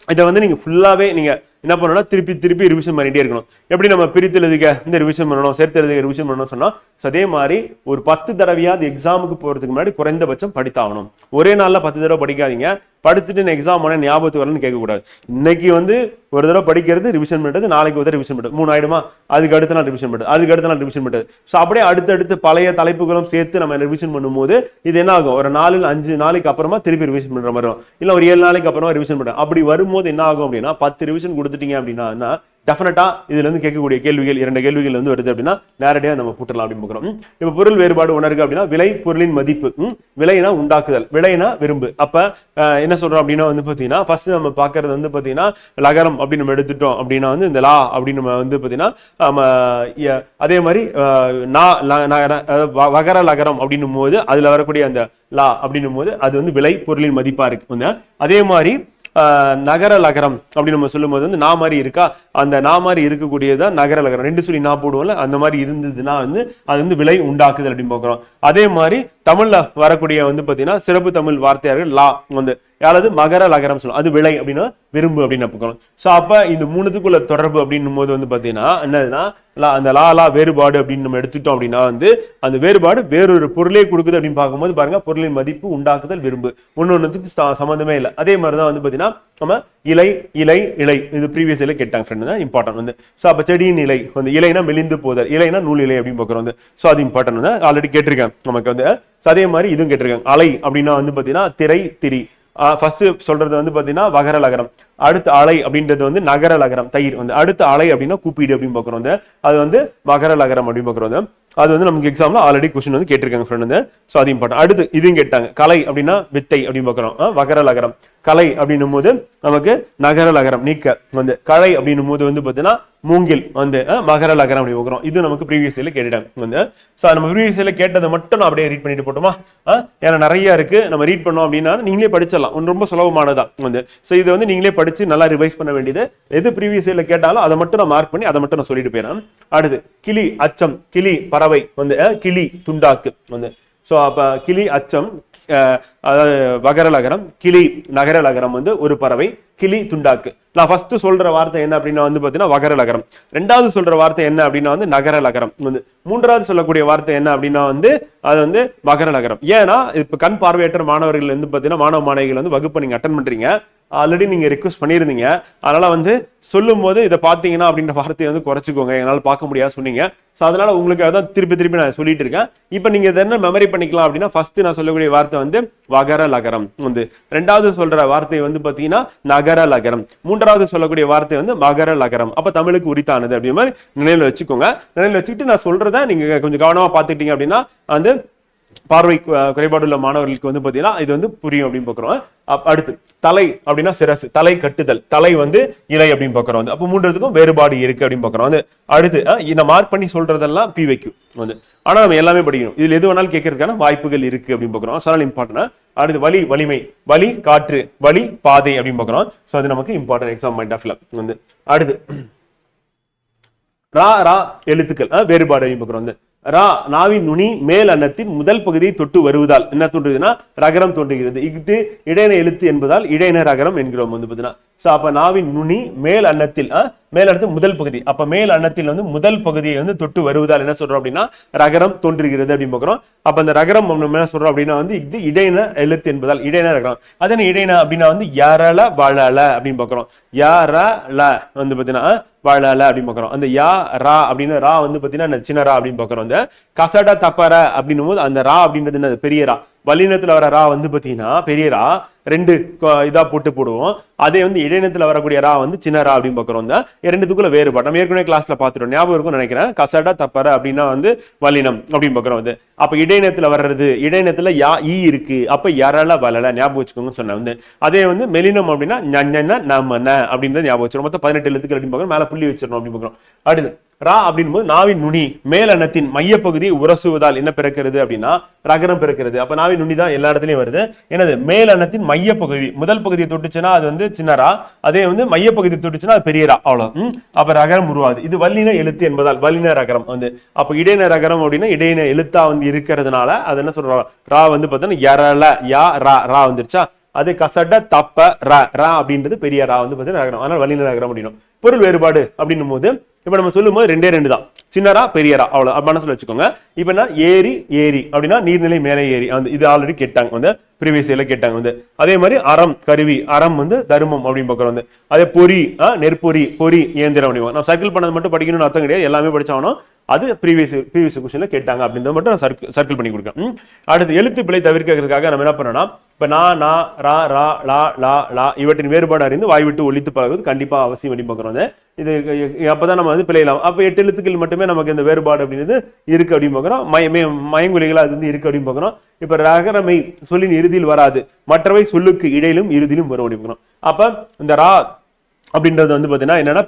இதை வந்து நீங்க ஃபுல்லாவே நீங்க என்ன பண்ணணும்னா திருப்பி ரிவிஷன் பண்ணிட்டே இருக்கணும். எப்படி நம்ம பிரித்து எழுதுக இந்த ரிவிஷன் பண்ணணும், சேர்த்து எழுதுக ரிவிஷன் பண்ணணும் சொன்னா அதே மாதிரி ஒரு 10 தடவையாவது எக்ஸாமுக்கு போறதுக்கு முன்னாடி குறைந்தபட்சம் படித்தாகணும். ஒரே நாள்ல 10 தடவை படிக்காதீங்க. படிச்சுட்டு எக்ஸாம் பண்ண ஞாபகத்துக்கு வரலன்னு கேட்கக்கூடாது. இன்னைக்கு வந்து ஒரு தடவை படிக்கிறது ரிவிஷன் பண்றது, நாளைக்கு ஒரு தடவை ரிவிஷன் பண்றது, 3 ஆயிடுமா, அதுக்கு அடுத்த நாள் ரிவிஷன் பண்றது, அதுக்கு அடுத்த நாள் ரிவிஷன் பண்றது. ஸோ அப்படியே அடுத்தடுத்து பழைய தலைப்புகளும் சேர்த்து நம்ம ரிவிஷன் பண்ணும்போது இது என்ன ஆகும், ஒரு 4-5 நாளைக்கு அப்புறமா திருப்பி ரிவிஷன் பண்ற மாதிரி வரும். இல்ல ஒரு 7 நாளைக்கு அப்புறமா ரிவிஷன் பண்றோம். அப்படி வரும்போது என்ன ஆகும் அப்படின்னா 10 ரிவிஷன் கொடுத்துட்டீங்க அப்படின்னா டெஃபினட்டா இதுல இருந்து கேட்கக்கூடிய கேள்விகள் 2 கேள்விகள் வந்து வருது அப்படின்னா நேரடியா நம்ம போட்டுடலாம் அப்படின்னு பார்க்கிறோம். இப்ப பொருள் வேறுபாடு உணர்வு அப்படின்னா விலை பொருளின் மதிப்பு, விலைனா உண்டாக்குதல், விலைனா விரும்பு. அப்ப என்ன சொல்றோம் அப்படின்னா வந்து பாத்தீங்கன்னா ஃபர்ஸ்ட் நம்ம பாக்குறது வந்து பாத்தீங்கன்னா லகரம் அப்படின்னு நம்ம எடுத்துட்டோம் அப்படின்னா வந்து இந்த லா அப்படின்னு நம்ம வந்து பாத்தீங்கன்னா அதே மாதிரி வகர லகரம் அப்படின்னும் போது அதுல வரக்கூடிய அந்த லா அப்படின்னும் போது அது வந்து விலை பொருளின் மதிப்பா இருக்கு. அதே மாதிரி நகர லகரம் அப்படின்னு நம்ம சொல்லும் போது வந்து நா மாதிரி இருக்கா, அந்த நா மாதிரி இருக்கக்கூடியதான் நகர லகரம். 2 சொல்லி நா போடுவோம்ல, அந்த மாதிரி இருந்ததுன்னா வந்து அது வந்து விலை உண்டாக்குதல் அப்படின்னு பார்க்கிறோம். அதே மாதிரி தமிழ்ல வரக்கூடிய வந்து பாத்தீங்கன்னா சிறப்பு தமிழ் வார்த்தையார்கள் லா வந்து யாராவது மகர லகரம் சொல்லும், அது விலை அப்படின்னா விரும்பு அப்படின்னு பார்க்கிறோம். சோ அப்ப இந்த 3த்துக்குள்ள தொடர்பு அப்படின்னும் போது வந்து பாத்தீங்கன்னா என்னதுன்னா அந்த லா வேறுபாடு அப்படின்னு நம்ம எடுத்துட்டோம் அப்படின்னா வந்து அந்த வேறுபாடு வேறொரு பொருளே கொடுக்குது அப்படின்னு பார்க்கும்போது பாருங்க பொருளின் மதிப்பு உண்டாக்குதல் விரும்பு ஒன்னொன்னுக்கு சம்பந்தமே இல்லை. அதே மாதிரிதான் வந்து பாத்தீங்கன்னா நம்ம இலை இது ப்ரீவியஸ் இலை கேட்டாங்க ஃப்ரெண்ட், இம்பார்ட்டன்ட் வந்து. சோ அப்ப செடியின் இலை வந்து இலைனா மெலிந்து போதல், இலைனா நூல் இலை அப்படின்னு பார்க்கிறோம் வந்து. சோ அது இம்பார்ட்டன்ட் வந்து ஆல்ரெடி கேட்டிருக்கேன் நமக்கு வந்து. அதே மாதிரி இதுவும் கேட்டிருக்காங்க. அலை அப்படின்னா வந்து பாத்தீங்கன்னா திரி. ஃபர்ஸ்ட் சொல்றது வந்து பாத்தீங்கன்னா வகர லகரம், அடுத்து அலை அப்படின்றது வந்து நகர லகரம் தயிர் வந்து, அடுத்து அலை அப்படின்னா கூப்பீடு அப்படின்னு பாக்குறோம் வந்து, அது வந்து மகர லகரம் அப்படின்னு பாக்குறோம். அது வந்து நமக்கு எக்ஸாம்ல ஆல்ரெடி கொஸ்டின் வந்து கேட்டிருக்காங்க ஃப்ரெண்ட் வந்து. சோ அது இம்பார்ட்டன்ட். அடுத்து இதுவும் கேட்டாங்க, கலை அப்படின்னா வித்தை அப்படின்னு பாக்குறோம், வகர லகரம். கலை அப்படின்னும் போது நமக்கு நகர லகரம் நீக்க வந்து, கலை அப்படின்னும் போது வந்து பாத்தீங்கன்னா மூங்கில் வந்து மகர லகரம் அப்படி பாக்குறோம். இது நமக்கு ப்ரீவியஸ் இயர்ல கேட்டுட்டாங்க வந்து. சோ நம்ம ப்ரீவியஸ் இயர்ல கேட்டதை மட்டும் நான் அப்படியே ரீட் பண்ணிட்டு போட்டோமா, ஏன்னா நிறைய இருக்கு நம்ம ரீட் பண்ணோம் அப்படின்னா நீங்களே படிச்சிடலாம், ரொம்ப சுலபமானதான் வந்து. சோ இதை வந்து நீங்களே படிச்சு நல்லா ரிவைஸ் பண்ண வேண்டியது. எது ப்ரீவியஸ் இயர்ல கேட்டாலும் அதை மட்டும் நான் மார்க் பண்ணி அதை மட்டும் நான் சொல்லிட்டு போயிடறேன். அடுத்து கிளி அச்சம், கிளி பறவை வந்து, கிளி துண்டாக்கு வந்து. சோ ஸோ அப்ப கிளி அச்சம் அதாவது வகர லகரம், கிளி நகர லகரம் வந்து ஒரு பறவை, கிளி துண்டாக்கு. நான் ஃபர்ஸ்ட் சொல்ற வார்த்தை என்ன அப்படின்னா வந்து பாத்தீங்கன்னா வகர லகரம். ரெண்டாவது சொல்ற வார்த்தை என்ன அப்படின்னா வந்து நகர லகரம். வந்து மூன்றாவது சொல்லக்கூடிய வார்த்தை என்ன அப்படின்னா வந்து அது வந்து மகர லகரம். ஏன்னா இப்ப கண் பார்வையற்ற மாணவர்கள் வந்து பாத்தீங்கன்னா மாணவ மாணவிகள் வந்து வகுப்பு நீங்க அட்டன் பண்றீங்க, ஆல்ரெடி நீங்க ரெக்வஸ்ட் பண்ணியிருந்தீங்க. அதனால வந்து சொல்லும் போது இதை பாத்தீங்கன்னா அப்படின்ற வார்த்தையை வந்து குறைச்சிக்கோங்க, என்னால பார்க்க முடியாது சொன்னீங்க. ஸோ அதனால உங்களுக்கு அதான் திருப்பி நான் சொல்லிட்டு இருக்கேன். இப்போ நீங்க இதை என்ன மெமரி பண்ணிக்கலாம் அப்படின்னா ஃபர்ஸ்ட் நான் சொல்லக்கூடிய வார்த்தை வந்து வகர லகரம் வந்து, ரெண்டாவது சொல்ற வார்த்தை வந்து பாத்தீங்கன்னா நகர லகரம், மூன்றாவது சொல்லக்கூடிய வார்த்தை வந்து மகர லகரம். அப்ப தமிழுக்கு உரித்தானது அப்படி மாதிரி நினைவில் வச்சுக்கோங்க. நினைவில் வச்சுக்கிட்டு நான் சொல்றதை நீங்க கொஞ்சம் கவனமா பார்த்துட்டீங்க அப்படின்னா வந்து பார்வை குறைபாடு உள்ள மாணவர்களுக்கு வந்து பாத்தீங்கன்னா இது வந்து புரியும் அப்படின்னு பாக்குறோம். அடுத்து தலை அப்படின்னா சிரசு, தலை கட்டுதல், தலை வந்து இலை அப்படின்னு பாக்குறோம் வந்து. அப்ப மூன்றதுக்கும் வேறுபாடு இருக்கு அப்படின்னு பாக்குறோம் வந்து. அடுத்து இந்த மார்க் பண்ணி சொல்றதெல்லாம் PYQ வந்து, ஆனா நம்ம எல்லாமே படிக்கணும், இதுல எது வேணாலும் கேட்கறதுக்கான வாய்ப்புகள் இருக்கு அப்படின்னு பாக்குறோம். அதனால இம்பார்ட்டன்ட். அடுத்து வலி வலிமை, வலி காற்று, வலி பாதை அப்படின்னு பாக்குறோம். சோ அது நமக்கு important exam point of view வந்து. அடுத்து ரா ரா எழுத்துக்கள் வேறுபாடு அப்படின்னு பாக்குறோம் வந்து. ரா நாவின் நுனி மேல் அன்னத்தின் முதல் பகுதியை தொட்டு வருவதால் என்ன தோன்றுதுன்னா ரகரம் தோன்றுகிறது. இது இடையின எழுத்து என்பதால் இடையின ரகரம் என்கிறோம் வந்து பாத்தீங்கன்னா. சோ அப்ப நாவின் நுனி மேல் அன்னத்தில் மேல் அன்னத்து முதல் பகுதி, அப்ப மேல் அன்னத்தில் வந்து முதல் பகுதியை வந்து தொட்டு வருவதால் என்ன சொல்றோம் அப்படின்னா ரகரம் தோன்றுகிறது அப்படின்னு பாக்குறோம். அப்ப அந்த ரகரம் என்ன சொல்றோம் அப்படின்னா வந்து இது இடையின எழுத்து என்பதால் இடையின ரகரம். அதே இடையின அப்படின்னா வந்து யரள வளல அப்படின்னு பாக்குறோம். யரள வந்து பாத்தீங்கன்னா வளல அப்படின்னு பாக்குறோம். அந்த யா ரா அப்படின்னு ரா வந்து பாத்தீங்கன்னா சின்ன ரா அப்படின்னு பாக்குறோம். அந்த கசட தப்பர அப்படின்னும் போது அந்த ரா அப்படின்றது என்ன, பெரிய ரா. வல்லினத்துல வர ரா வந்து பாத்தீங்கன்னா பெரிய ரா, ரெண்டு இதா போட்டு போடுவோம். அதே வந்து இடையினத்துல வரக்கூடிய ரா வந்து சின்ன ரா அப்படின்னு பாக்குறோம். ரெண்டுத்துக்குள்ள வேறுபாடு நம்ம ஏற்கனவே கிளாஸ்ல பாத்துட்டோம், ஞாபகம் இருக்கும்னு நினைக்கிறேன். கசட தப்பர அப்படின்னா வந்து வல்லினம் அப்படின்னு பாக்குறோம் வந்து. அப்ப இடையினத்துல வர்றது, இடையினத்துல யா ஈ இருக்கு, அப்ப யரள வளல ஞாபகம் வச்சுக்கோங்க சொன்ன வந்து. அதே வந்து மெலினம் அப்படின்னா நன்ன நமன அப்படின்றத ஞாபகம் வச்சிடும். மொத்தம் 18 எழுத்துக்கள் அப்படின்னு பாக்குறோம், மேல புள்ளி வச்சிடணும் அப்படின்னு பாக்குறோம். அடுத்து ரா அப்படின் போது நாவின் நுனி மேல் அன்னத்தின் மையப்பகுதியை உரசுவதால் என்ன பிறக்கிறது அப்படின்னா ரகரம் பிறக்கிறது. அப்ப நாவின் நுனி தான் எல்லா இடத்துலயும் வருது. என்னது மேல் அன்னத்தின் மையப்பகுதி, முதல் பகுதியை தொட்டுச்சுன்னா அது வந்து சின்னரா, அதே வந்து மையப்பகுதியை தொட்டுச்சுன்னா அது பெரியரா, அவ்வளவு. அப்ப ரகரம் உருவாது. இது வல்லின எழுத்து என்பதால் வல்லின ரகரம் வந்து. அப்ப இடையின ரகரம் அப்படின்னா இடையின எழுத்தா வந்து இருக்கிறதுனால அது என்ன சொல்றோம், ரா வந்து பார்த்தோன்னா யரல யா ரா ரா வந்துருச்சா. அது கசட தப்ப ரா ரா அப்படின்றது பெரிய ரா வந்து பார்த்தீங்கன்னா ரகரம், அதனால வல்லின ரகரம் அப்படின்னும். பொருள் வேறுபாடு அப்படின்னும் போது இப்ப நம்ம சொல்லும் போது ரெண்டு தான், சின்னரா பெரியரா, அவ்வளவு மனசுல வச்சுக்கோங்க. இப்ப என்ன ஏரி ஏரி அப்படின்னா நீர்நிலை மேலே ஏரி, இது ஆல்ரெடி கேட்டாங்க வந்து, ப்ரீவியஸ் இயர்ல கேட்டாங்க வந்து. அதே மாதிரி அறம் கருவி, அறம் வந்து தர்மம் அப்படின்னு பாக்குறோம் வந்து. அதே பொறி நெற்பொறி, பொறி இயந்திரம் அப்படிங்க. நான் சர்க்கிள் பண்ணது மட்டும் படிக்கணும்னு அர்த்தம் கிடையாது, எல்லாமே படிச்சாகணும். அது ப்ரீவியஸ் கொஸ்டின்ல கேட்டாங்க அப்படின்றத மட்டும் நான் சர்க்கிள் பண்ணி கொடுக்கேன். அடுத்து எழுத்து பிழை தவிர்க்கிறதுக்காக நம்ம என்ன பண்ணோம்னா, இப்ப நா ரா ரா லா லா லா இவற்றின் வேறுபாடு அறிந்து வாய் விட்டு ஒழித்து பழகுவது கண்டிப்பா அவசியம் பண்ணி பார்க்கிறோம். இது அப்பதான் நம்ம வந்து பிழையலாம். அப்ப 8 எழுத்துக்கள் மட்டுமே நமக்கு இந்த வேறுபாடு அப்படின்றது இருக்கு அப்படின்னு பாக்குறோம். மயங்குலிகள் அது வந்து இருக்கு அப்படின்னு பாக்குறோம். இப்ப ரகரமை சொல்லின் இறுதியில் வராது, மற்றவை சொல்லுக்கு இடையிலும் இறுதியிலும் வரும் அப்படின்னு பாக்குறோம். அப்ப இந்த ரா அப்படின்றது வந்து பாத்தீங்கன்னா என்னன்னா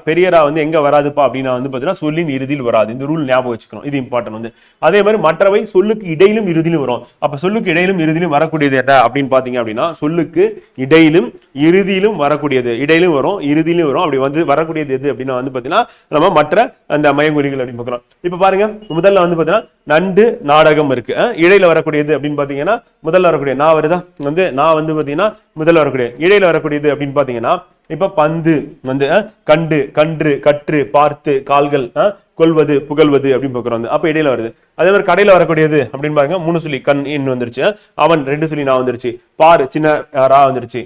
பெரியரா வந்து எங்க வராதுப்பா அப்படின்னா வந்து பாத்தீங்கன்னா சொல்லின் இறுதியில் வராது. இந்த ரூல் ஞாபகம் வச்சுக்கணும், இது இம்பார்ட்டன்ட் வந்து. அதே மாதிரி மற்றவை சொல்லுக்கு இடையிலும் இறுதியிலும் வரும். அப்ப சொல்லுக்கு இடையிலும் இறுதியிலும் வரக்கூடியது என்ன அப்படின்னு பாத்தீங்க அப்படின்னா சொல்லுக்கு இடையிலும் இறுதியிலும் வரக்கூடியது, இடையிலும் வரும் இறுதியிலும் வரும். அப்படி வந்து வரக்கூடியது எது அப்படின்னா வந்து பாத்தீங்கன்னா நம்ம மற்ற அந்த மயங்குறிகள் அப்படின்னு பாக்குறோம். இப்ப பாருங்க, முதல்ல வந்து பாத்தீங்கன்னா நண்டு நாடகம் இருக்கு. இடையில வரக்கூடியது அப்படின்னு பாத்தீங்கன்னா முதல்ல வரக்கூடிய நான் வருதா வந்து, நான் வந்து பாத்தீங்கன்னா முதல்ல வரக்கூடிய, இடையில வரக்கூடியது அப்படின்னு பாத்தீங்கன்னா இப்ப பந்து வந்து கண்டு கன்று கற்று பார்த்து கால்கள் கொள்வது புகழ்வது அப்படின்னு பாக்குறோம். அப்ப இடையில வருது. அதே மாதிரி கடையில வரக்கூடியது அப்படின்னு பாருங்க, 3 சொல்லி கண் இன் வந்துருச்சு, அவன் 2 சொல்லி நான் வந்துருச்சு, பார் சின்ன ரா வந்துருச்சு,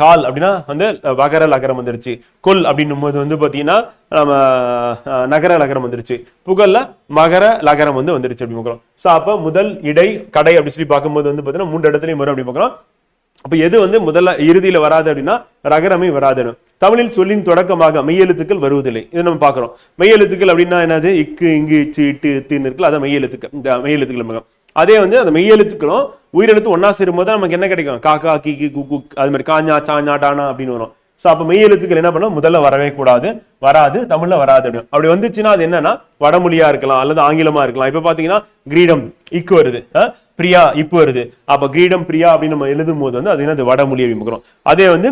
கால் அப்படின்னா வந்து வகர லகரம் வந்துருச்சு, கொல் அப்படின்னும் போது வந்து பாத்தீங்கன்னா நம்ம நகர லகரம் வந்துருச்சு, புகழ்ல மகர லகரம் வந்து வந்துருச்சு அப்படின்னு பாக்குறோம். சோ அப்ப முதல் இடை கடை அப்படி சொல்லி பார்க்கும்போது வந்து பாத்தீங்கன்னா 3 இடத்துலயும் வரும் அப்படி பாக்குறோம். அப்ப எது வந்து முதல்ல இறுதியில வராது அப்படின்னா ரகரமே வராது. தமிழில் சொல்லின் தொடக்கமாக மெய்யெழுத்துக்கள் வருவதில்லை, இதை நம்ம பாக்குறோம். மெய்யெழுத்துக்கள் அப்படின்னா என்னது, இக்கு இங்கு இச்சு இட்டு இத்துன்னு இருக்குல்ல, அதான் மெய்யெழுத்துக்கள். இந்த மெய்யெழுத்துக்கள் அதே வந்து அந்த மெய்யெழுத்துக்களும் உயிரெழுத்து ஒன்னா சேரும்போது நமக்கு என்ன கிடைக்கும், காக்கா கீக்கி குக்கு அது மாதிரி காஞ்சா சாஞ்சா டானா அப்படின்னு வரும். சோ அப்ப மெய்யெழுத்துக்கள் என்ன பண்ணும், முதல்ல வரவே கூடாது, வராது, தமிழ்ல வராது. அப்படி வந்துச்சுன்னா அது என்னன்னா வடமொழியா இருக்கலாம் அல்லது ஆங்கிலமா இருக்கலாம். இப்ப பாத்தீங்கன்னா கிரீடம் இக்கு வருது, பிரியா இப்போ வருது. அப்ப கிரீடம் பிரியா அப்படின்னு நம்ம எழுதும் போது வந்து அது என்ன வடமொழி அப்படின்னு. அதே வந்து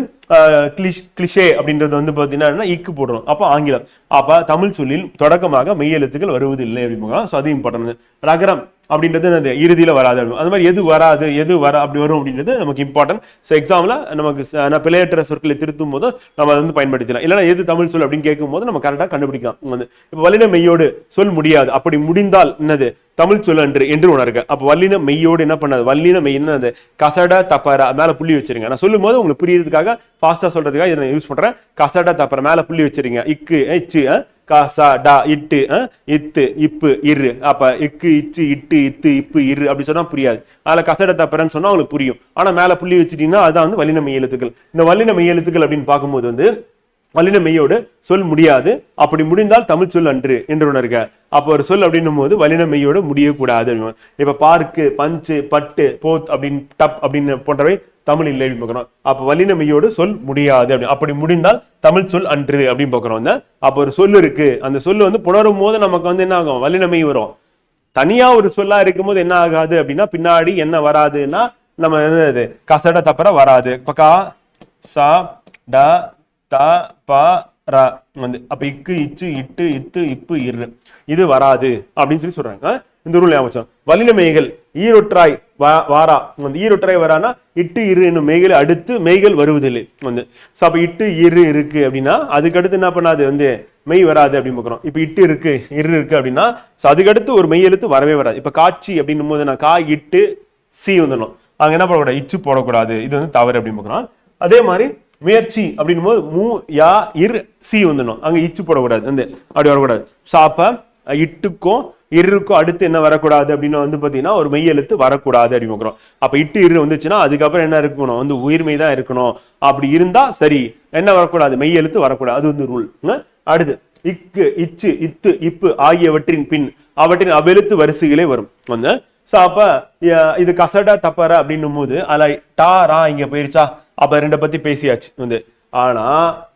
கிளிஷே அப்படின்றது வந்து பாத்தீங்கன்னா இக்கு போடுறோம், அப்ப ஆங்கிலம். அப்ப தமிழ் சொல்லில் தொடக்கமாக மெய்யெழுத்துக்கள் வருவது இல்லை அப்படின்னு. சோ அது இம்பார்ட்டன்ட். ரகரம் அப்படின்றது அந்த இறுதியில வராது. அந்த மாதிரி எது வராது எது அப்படி வரும் அப்படின்றது நமக்கு இம்பார்ட்டன்ட். ஸோ எக்ஸாம்ல நமக்கு பிழையற்ற சொற்களை திருத்தும் போது நம்ம அதை வந்து பயன்படுத்தலாம். இல்லைன்னா எது தமிழ் சொல் அப்படின்னு கேட்கும் போது நம்ம கரெக்டாக கண்டுபிடிக்கலாம். வந்து இப்போ வல்லின மெய்யோடு சொல் முடியாது, அப்படி முடிந்தால் என்னது தமிழ் சொல் என்று உணர்க. அப்ப வல்லின மெய்யோடு என்ன பண்ணாது, வல்லின மெய் என்ன கசட தப்பற மேல புள்ளி வச்சிருங்க. நான் சொல்லும் போது உங்களுக்கு புரியறதுக்காக ஃபாஸ்டா சொல்றதுக்காக இதை யூஸ் பண்றேன். கசட தப்பற மேல புள்ளி வச்சிருங்க. இக்கு இச்சு காசா டா இட்டு இத்து இப்பு இரு. அப்ப இக்கு இச்சு இட்டு இத்து இப்பு இரு அப்படி சொன்னா புரியாது. அதுல கசட தப்பறன்னு சொன்னா உங்களுக்கு புரியும். ஆனா மேல புள்ளி வச்சுட்டீங்கன்னா அதுதான் வந்து வல்லின மெய் எழுத்துக்கள். இந்த வல்லின மெய் எழுத்துக்கள் அப்படின்னு பார்க்கும்போது வந்து வல்லின மெய்யோடு சொல் முடியாது, அப்படி முடிந்தால் தமிழ் சொல் அன்று என்று உணர்க. அப்போ ஒரு சொல் அப்படின்னும் போது வல்லின மெய்யோடு முடியக்கூடாது. இப்ப பார்க்கு பஞ்சு பட்டு போத் அப்படின்னு டப் அப்படின்னு போன்றவை தமிழ் இல்லை அப்படின்னு பார்க்கிறோம். அப்ப வல்லின மெய்யோடு சொல் முடியாது அப்படி முடிந்தால் தமிழ் சொல் அன்று அப்படின்னு பார்க்கிறோம். அப்போ ஒரு சொல் இருக்கு, அந்த சொல் வந்து புணரும் போது நமக்கு வந்து என்ன ஆகும், வல்லின மெய் வரும். தனியா ஒரு சொல்லா இருக்கும் போது என்ன ஆகாது அப்படின்னா பின்னாடி என்ன வராதுன்னா நம்ம என்னது கசட தப்பற வராது. இப்ப கா சா ட த ப ர வந்து அப்ப இக்கு இச்சு இட்டு இத்து இப்பு இரு இது வராது அப்படின்னு சொல்லி சொல்றாங்க. இந்த ரூல் ஞாபகம். வல்லின மெய்கள் ஈரொற்றாய் வாரா வந்து ஈரொற்றாய் வரானா இட்டு இரு என்னும் மெய்களை அடுத்து மெய்கள் வருவதில்லை வந்து. ஸோ அப்ப இட்டு இரு இருக்கு அப்படின்னா அதுக்கு அடுத்து என்ன பண்ணாது வந்து மெய் வராது அப்படின்னு பார்க்குறோம். இப்ப இட்டு இருக்கு இரு இருக்கு அப்படின்னா அதுக்கடுத்து ஒரு மெய் எழுத்து வரவே வராது. இப்ப காட்சி அப்படின்னும் போது நான் கா இட்டு சி வந்துடணும், அங்க என்ன பண்ணக்கூடாது இச்சு போடக்கூடாது, இது வந்து தவறு அப்படின்னு பார்க்குறோம். அதே மாதிரி முயற்சி அப்படின்னும் போது மூ யா இர் சி வந்துடணும், அங்க இச்சு போடக்கூடாது வந்து அப்படி வரக்கூடாது. ஸோ அப்ப இட்டுக்கும் இருக்கும் அடுத்து என்ன வரக்கூடாது அப்படின்னு வந்து பாத்தீங்கன்னா ஒரு மெய் எழுத்து வரக்கூடாது அப்படின்னு பார்க்கிறோம். அப்ப இட்டு இரு வந்துச்சுன்னா அதுக்கப்புறம் என்ன இருக்கணும் வந்து உயிர்மை தான் இருக்கணும். அப்படி இருந்தா சரி, என்ன வரக்கூடாது மெய் எழுத்து வரக்கூடாது, அது வந்து ரூல். அடுத்து இக்கு இச்சு இத்து இப்பு ஆகியவற்றின் பின் அவற்றின் அவ்வெழுத்து வரிசைகளே வரும் வந்து. ஸோ அப்ப இது கசட தப்பற அப்படின்னும் போது அதுல டா ரா இங்க போயிருச்சா, அப்ப ரெண்டை பத்தி பேசியாச்சு வந்து. ஆனா